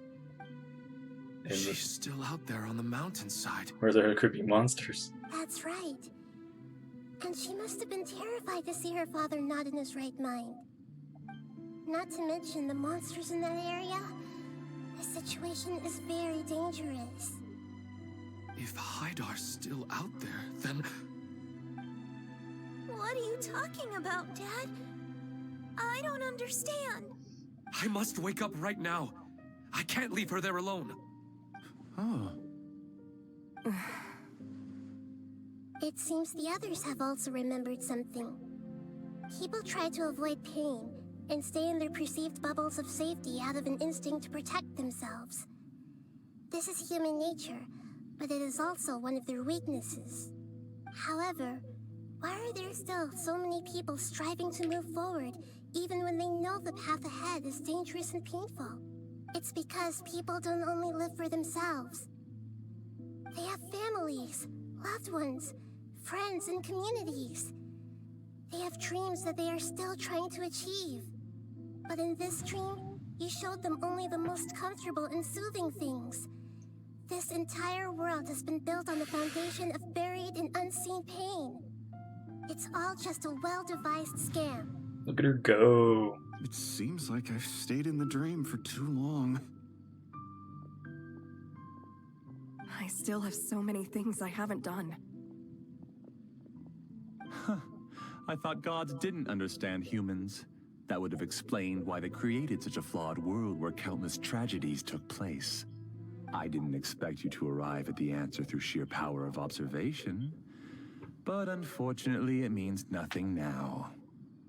She's still out there on the mountainside. Where there could be monsters. That's right. And she must have been terrified to see her father not in his right mind. Not to mention the monsters in that area. The situation is very dangerous. If Haidar's still out there, then... What are you talking about, Dad? I don't understand. I must wake up right now. I can't leave her there alone. Oh. It seems the others have also remembered something. People try to avoid pain and stay in their perceived bubbles of safety out of an instinct to protect themselves. This is human nature, but it is also one of their weaknesses. However, why are there still so many people striving to move forward even when they know the path ahead is dangerous and painful? It's because people don't only live for themselves. They have families, loved ones, friends, and communities. They have dreams that they are still trying to achieve. But in this dream, you showed them only the most comfortable and soothing things. This entire world has been built on the foundation of buried and unseen pain. It's all just a well-devised scam. Look at her go. It seems like I've stayed in the dream for too long. I still have so many things I haven't done. I thought gods didn't understand humans. That would have explained why they created such a flawed world where countless tragedies took place. I didn't expect you to arrive at the answer through sheer power of observation. But unfortunately, it means nothing now.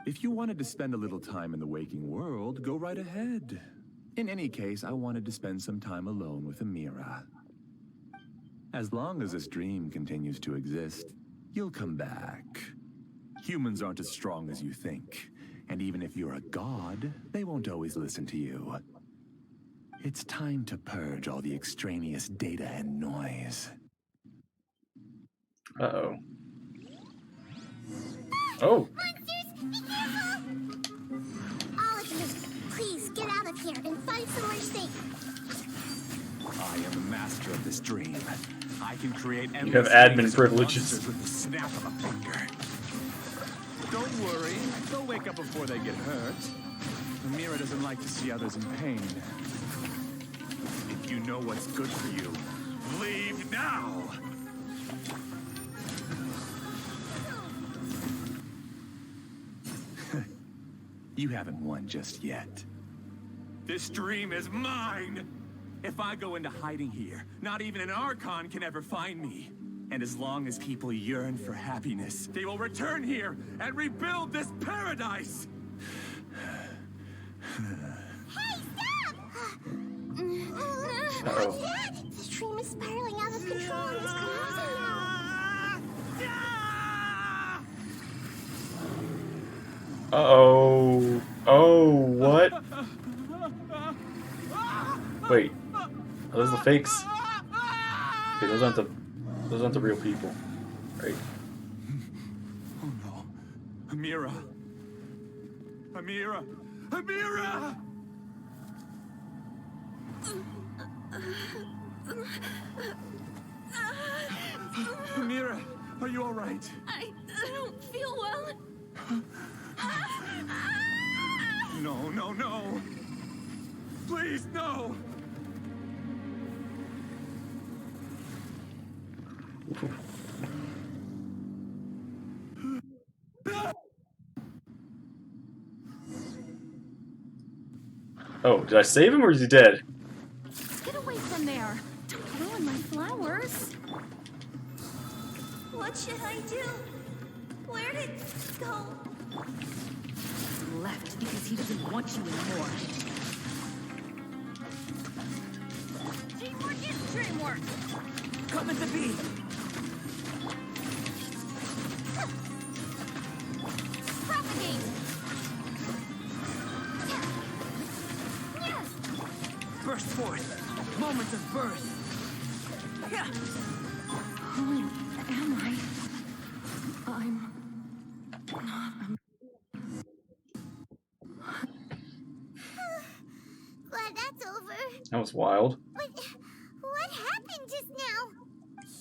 If you wanted to spend a little time in the waking world, go right ahead. In any case, I wanted to spend some time alone with Amira. As long as this dream continues to exist, you'll come back. Humans aren't as strong as you think, and even if you're a god, they won't always listen to you. It's time to purge all the extraneous data and noise. Uh-oh. Oh! Monsters, be careful! All of you, please get out of here and find somewhere safe. I am the master of this dream. I can create You have admin privileges. with the snap of a finger. Don't worry, they'll wake up before they get hurt. Amira doesn't like to see others in pain. If you know what's good for you, leave now! You haven't won just yet. This dream is mine! If I go into hiding here, not even an Archon can ever find me. And as long as people yearn for happiness, they will return here and rebuild this paradise! Hey, stop! Uh-oh. This dream is spiraling out of control and it's collapsing now. Uh-oh. Oh, what? Wait. Are those the fakes? Okay, those aren't the real people. Right? Oh no. Amira! Amira! Amira! Amira, are you all right? I don't feel well. No, no, no! Please, no! Oh, did I save him or is he dead? Get away from there! Don't ruin my flowers! What should I do? Where did it go? Left because he doesn't want you anymore. Teamwork is dreamwork! Coming to be. Propagate! Burst forth. Moment of birth. Who am I? I'm not Glad that's over. That was wild. What happened just now?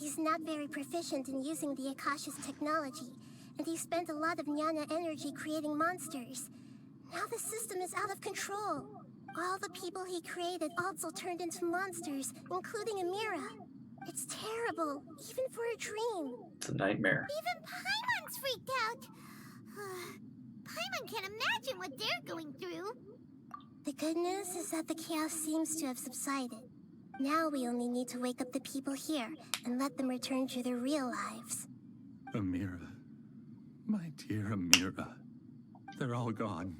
He's not very proficient in using the Akasha's technology, and he spent a lot of Jnana energy creating monsters. Now the system is out of control. All the people he created also turned into monsters, including Amira. It's terrible, even for a dream. It's a nightmare. Even Paimon's freaked out. Paimon can't imagine what they're going through. The good news is that the chaos seems to have subsided. Now we only need to wake up the people here and let them return to their real lives. Amira. My dear Amira. They're all gone.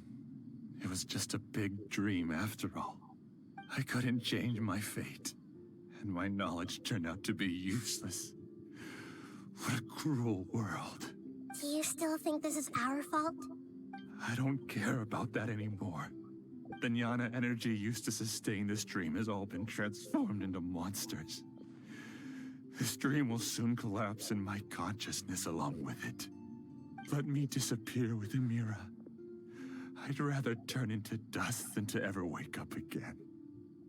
It was just a big dream after all. I couldn't change my fate, and my knowledge turned out to be useless. What a cruel world. Do you still think this is our fault? I don't care about that anymore. The Jnana energy used to sustain this dream has all been transformed into monsters. This dream will soon collapse and my consciousness along with it. Let me disappear with Amira. I'd rather turn into dust than to ever wake up again.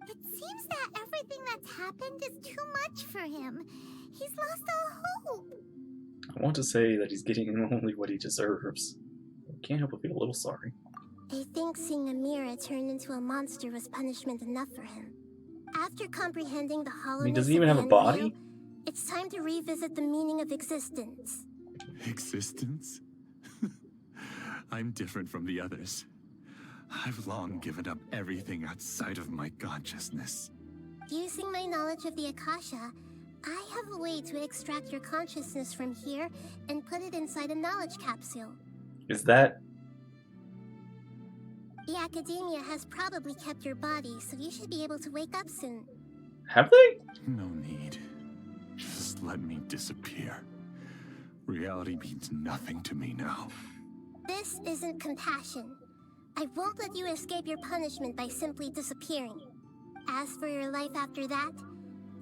It seems that everything that's happened is too much for him. He's lost all hope. I want to say that he's getting only what he deserves. I can't help but feel a little sorry. I think seeing Amira turn into a monster was punishment enough for him. After comprehending the hollowness does he even of have a the body? Envil, it's time to revisit the meaning of existence. Existence? I'm different from the others. I've long given up everything outside of my consciousness. Using my knowledge of the Akasha, I have a way to extract your consciousness from here and put it inside a knowledge capsule. Is that... The Academia has probably kept your body, so you should be able to wake up soon. Have they? No need. Just let me disappear. Reality means nothing to me now. This isn't compassion. I won't let you escape your punishment by simply disappearing. As for your life after that,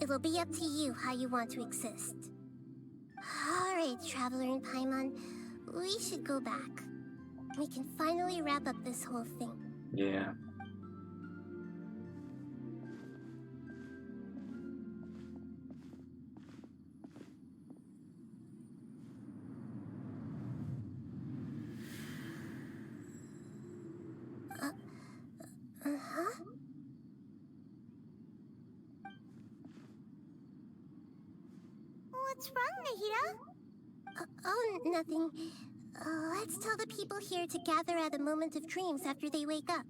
it'll be up to you how you want to exist. Alright, Traveler and Paimon, we should go back. We can finally wrap up this whole thing. Yeah. Uh-huh. What's wrong, Nahida? Oh, nothing. Let's tell the people here to gather at a moment of dreams after they wake up.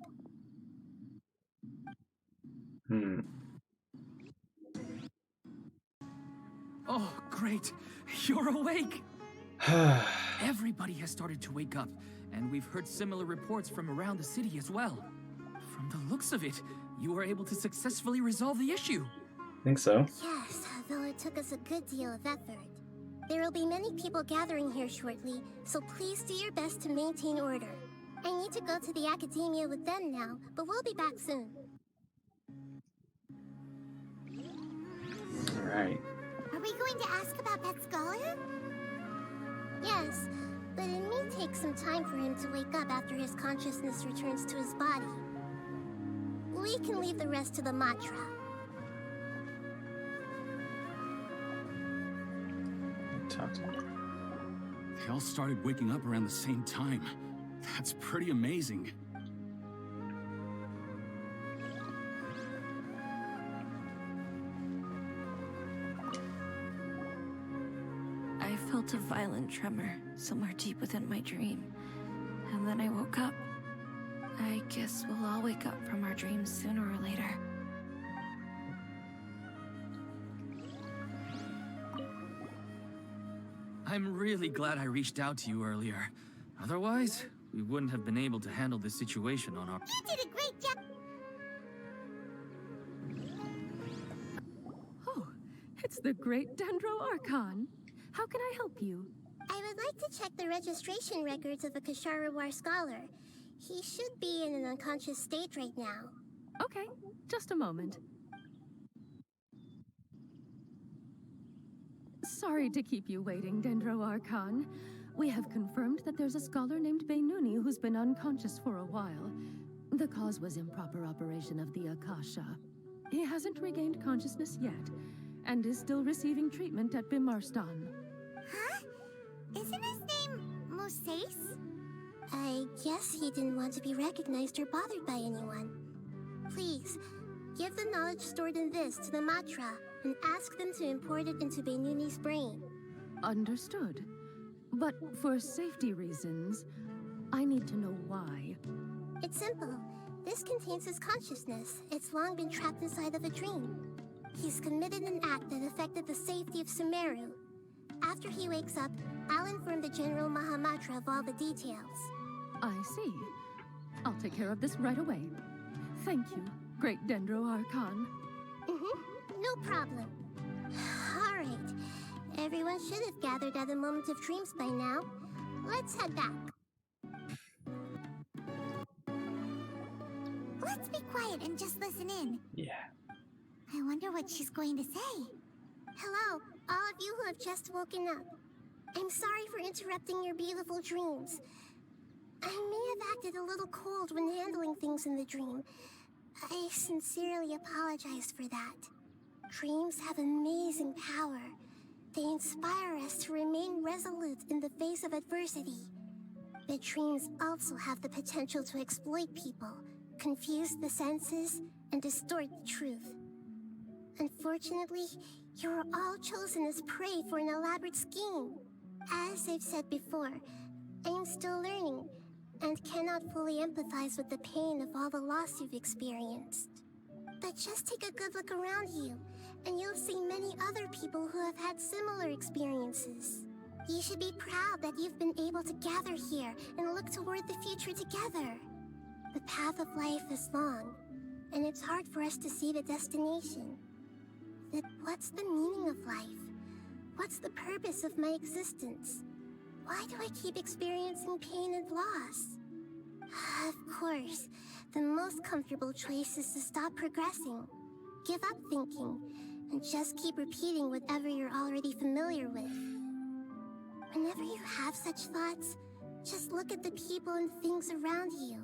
Oh, great. You're awake. Everybody has started to wake up, and we've heard similar reports from around the city as well. From the looks of it, you were able to successfully resolve the issue. I think so. Yes, though it took us a good deal of effort. There will be many people gathering here shortly, so please do your best to maintain order. I need to go to the Academia with them now, but we'll be back soon. Alright. Are we going to ask about that scholar? Yes, but it may take some time for him to wake up after his consciousness returns to his body. We can leave the rest to the Matra. Talk to me. They all started waking up around the same time. That's pretty amazing. felt a violent tremor somewhere deep within my dream. And then I woke up. I guess we'll all wake up from our dreams sooner or later. I'm really glad I reached out to you earlier. Otherwise, we wouldn't have been able to handle this situation on our... You did a great job! Oh, it's the great Dendro Archon. How can I help you? I would like to check the registration records of a Kasharawar scholar. He should be in an unconscious state right now. Okay, just a moment. Sorry to keep you waiting, Dendro Archon. We have confirmed that there's a scholar named Beinuni who's been unconscious for a while. The cause was improper operation of the Akasha. He hasn't regained consciousness yet, and is still receiving treatment at Bimarstan. Huh? Isn't his name Moses? I guess he didn't want to be recognized or bothered by anyone. Please, give the knowledge stored in this to the Matra, and ask them to import it into Beinuni's brain. Understood. But for safety reasons, I need to know why. It's simple. This contains his consciousness. It's long been trapped inside of a dream. He's committed an act that affected the safety of Sumeru. After he wakes up, I'll inform the General Mahamatra of all the details. I see. I'll take care of this right away. Thank you, Great Dendro Archon. No problem. Alright. Everyone should have gathered at the Moment of Dreams by now. Let's head back. Let's be quiet and just listen in. Yeah. I wonder what she's going to say. Hello, all of you who have just woken up. I'm sorry for interrupting your beautiful dreams. I may have acted a little cold when handling things in the dream. I sincerely apologize for that. Dreams have amazing power. They inspire us to remain resolute in the face of adversity. But dreams also have the potential to exploit people, confuse the senses, and distort the truth. Unfortunately, you are all chosen as prey for an elaborate scheme. As I've said before, I'm still learning, and cannot fully empathize with the pain of all the loss you've experienced. But just take a good look around you, and you'll see many other people who have had similar experiences. You should be proud that you've been able to gather here and look toward the future together. The path of life is long, and it's hard for us to see the destination. But what's the meaning of life? What's the purpose of my existence? Why do I keep experiencing pain and loss? Of course, the most comfortable choice is to stop progressing. Give up thinking, and just keep repeating whatever you're already familiar with. Whenever you have such thoughts, just look at the people and things around you.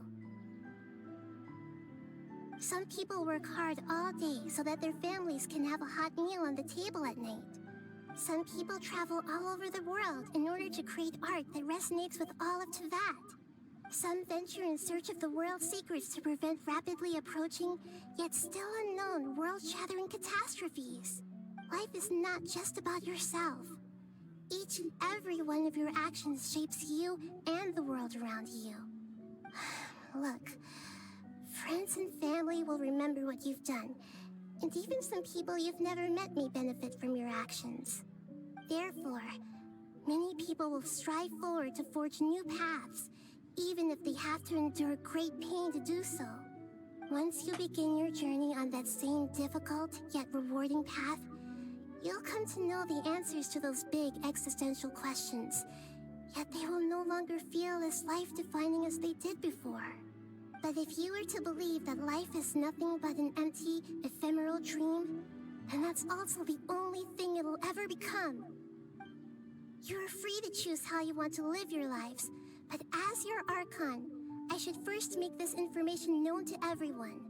Some people work hard all day so that their families can have a hot meal on the table at night. Some people travel all over the world in order to create art that resonates with all of Teyvat. Some venture in search of the world's secrets to prevent rapidly approaching, yet still unknown, world-shattering catastrophes. Life is not just about yourself. Each and every one of your actions shapes you and the world around you. Look, friends and family will remember what you've done, and even some people you've never met may benefit from your actions. Therefore, many people will strive forward to forge new paths, even if they have to endure great pain to do so. Once you begin your journey on that same difficult yet rewarding path, you'll come to know the answers to those big existential questions, yet they will no longer feel as life-defining as they did before. But if you were to believe that life is nothing but an empty, ephemeral dream, then that's also the only thing it'll ever become. You're free to choose how you want to live your lives, but as your Archon, I should first make this information known to everyone.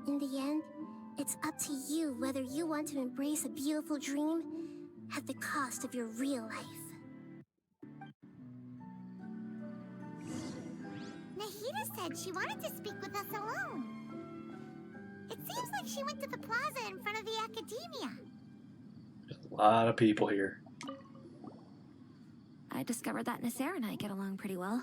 In the end, it's up to you whether you want to embrace a beautiful dream at the cost of your real life. Nahida said she wanted to speak with us alone. It seems like she went to the plaza in front of the academia. There's a lot of people here. I discovered that Nasser and I get along pretty well.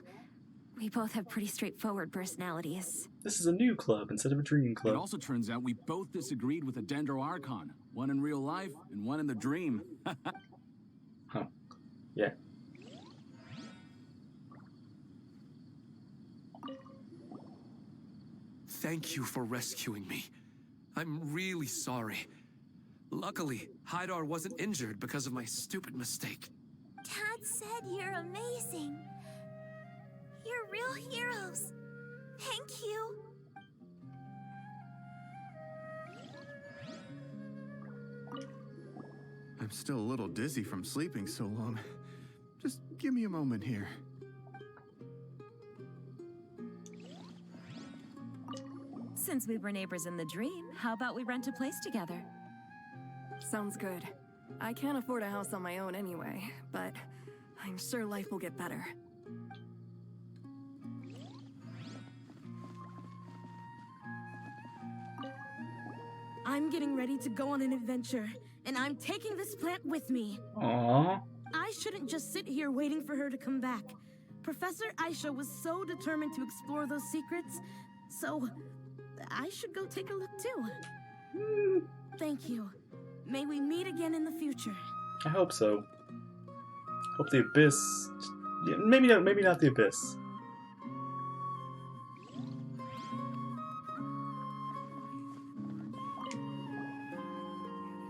We both have pretty straightforward personalities. This is a new club instead of a dream It club. also turns out we both disagreed with a Dendro Archon. One in real life and one in the dream. Huh. Yeah. Thank you for rescuing me. I'm really sorry. Luckily, Haidar wasn't injured because of my stupid mistake. Dad said you're amazing. You're real heroes. Thank you. I'm still a little dizzy from sleeping so long. Just give me a moment here. Since we were neighbors in the dream, how about we rent a place together? Sounds good. I can't afford a house on my own anyway, but I'm sure life will get better. I'm getting ready to go on an adventure, and I'm taking this plant with me. Aww. I shouldn't just sit here waiting for her to come back. Professor Aisha was so determined to explore those secrets, so I should go take a look too. Thank you. May we meet again in the future. I hope so. Hope the Abyss... Yeah, maybe not the Abyss.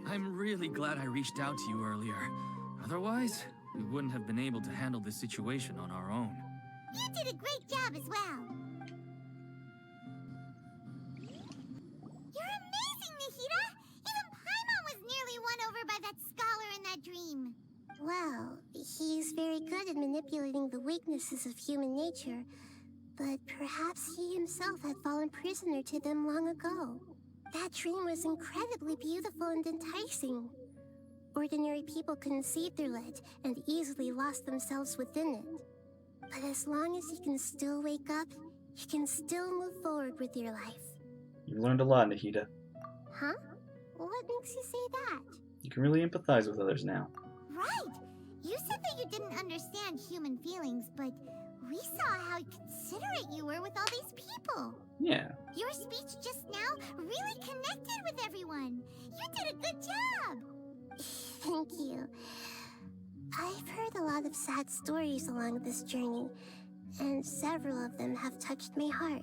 I'm really glad I reached out to you earlier. Otherwise, we wouldn't have been able to handle this situation on our own. You did a great job as well. You're amazing, Nahida! Even Paimon was nearly won over by that scholar in that dream. Well, he's very good at manipulating the weaknesses of human nature, but perhaps he himself had fallen prisoner to them long ago. That dream was incredibly beautiful and enticing. Ordinary people couldn't see through it and easily lost themselves within it. But as long as you can still wake up, you can still move forward with your life. You've learned a lot, Nahida. Huh? What makes you say that? You can really empathize with others now. Right! You said that you didn't understand human feelings, but we saw how considerate you were with all these people. Yeah. Your speech just now really connected with everyone. You did a good job. Thank you. I've heard a lot of sad stories along this journey, and several of them have touched my heart.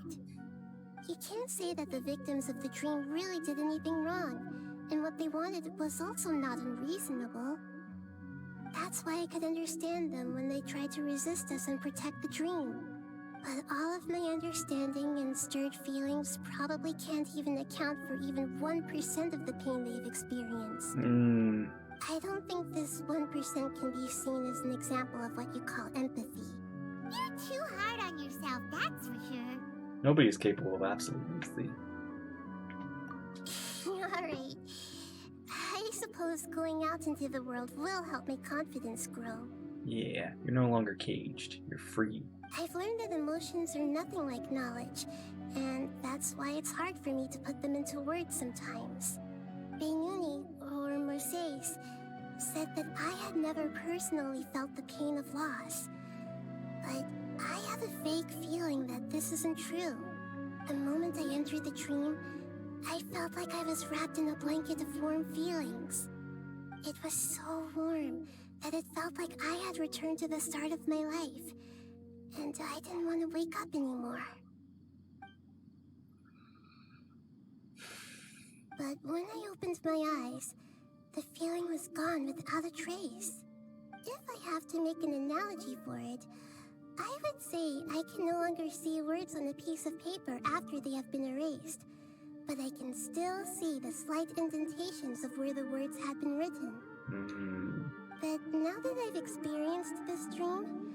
You can't say that the victims of the dream really did anything wrong, and what they wanted was also not unreasonable. That's why I could understand them when they tried to resist us and protect the dream. But all of my understanding and stirred feelings probably can't even account for even 1% of the pain they've experienced. I don't think this 1% can be seen as an example of what you call empathy. You're too hard on yourself, that's for sure. Nobody is capable of absolute empathy. Alright. I suppose going out into the world will help my confidence grow. Yeah, you're no longer caged. You're free. I've learned that emotions are nothing like knowledge, and that's why it's hard for me to put them into words sometimes. Benuni, or Mercedes, said that I had never personally felt the pain of loss. But I have a vague feeling that this isn't true. The moment I entered the dream, I felt like I was wrapped in a blanket of warm feelings. It was so warm that it felt like I had returned to the start of my life, and I didn't want to wake up anymore. But when I opened my eyes, the feeling was gone without a trace. If I have to make an analogy for it, I would say I can no longer see words on a piece of paper after they have been erased, but I can still see the slight indentations of where the words had been written. But now that I've experienced this dream,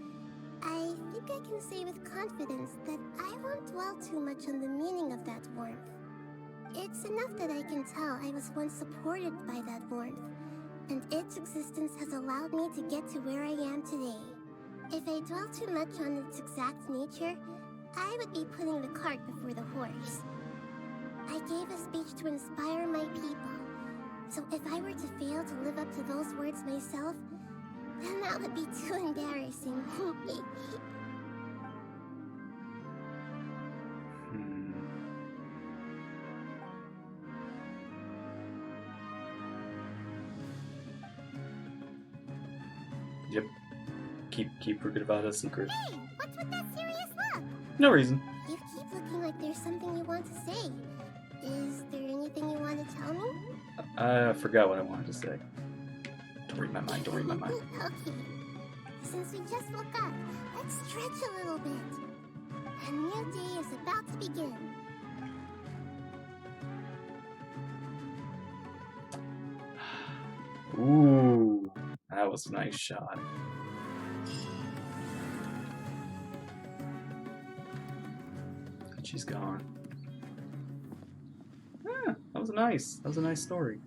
I think I can say with confidence that I won't dwell too much on the meaning of that warmth. It's enough that I can tell I was once supported by that warmth, and its existence has allowed me to get to where I am today. If I dwell too much on its exact nature, I would be putting the cart before the horse. I gave a speech to inspire my people, so if I were to fail to live up to those words myself, Then that would be too embarrassing. Yep. Keep forget about a secret. Hey, what's with that serious look? No reason. You keep looking like there's something you want to say. Is there anything you want to tell me? I forgot what I wanted to say. Don't read my mind, don't read my mind. Okay. Since we just woke up, let's stretch a little bit. A new day is about to begin. Ooh, that was a nice shot. And she's gone. Yeah, that was a nice story.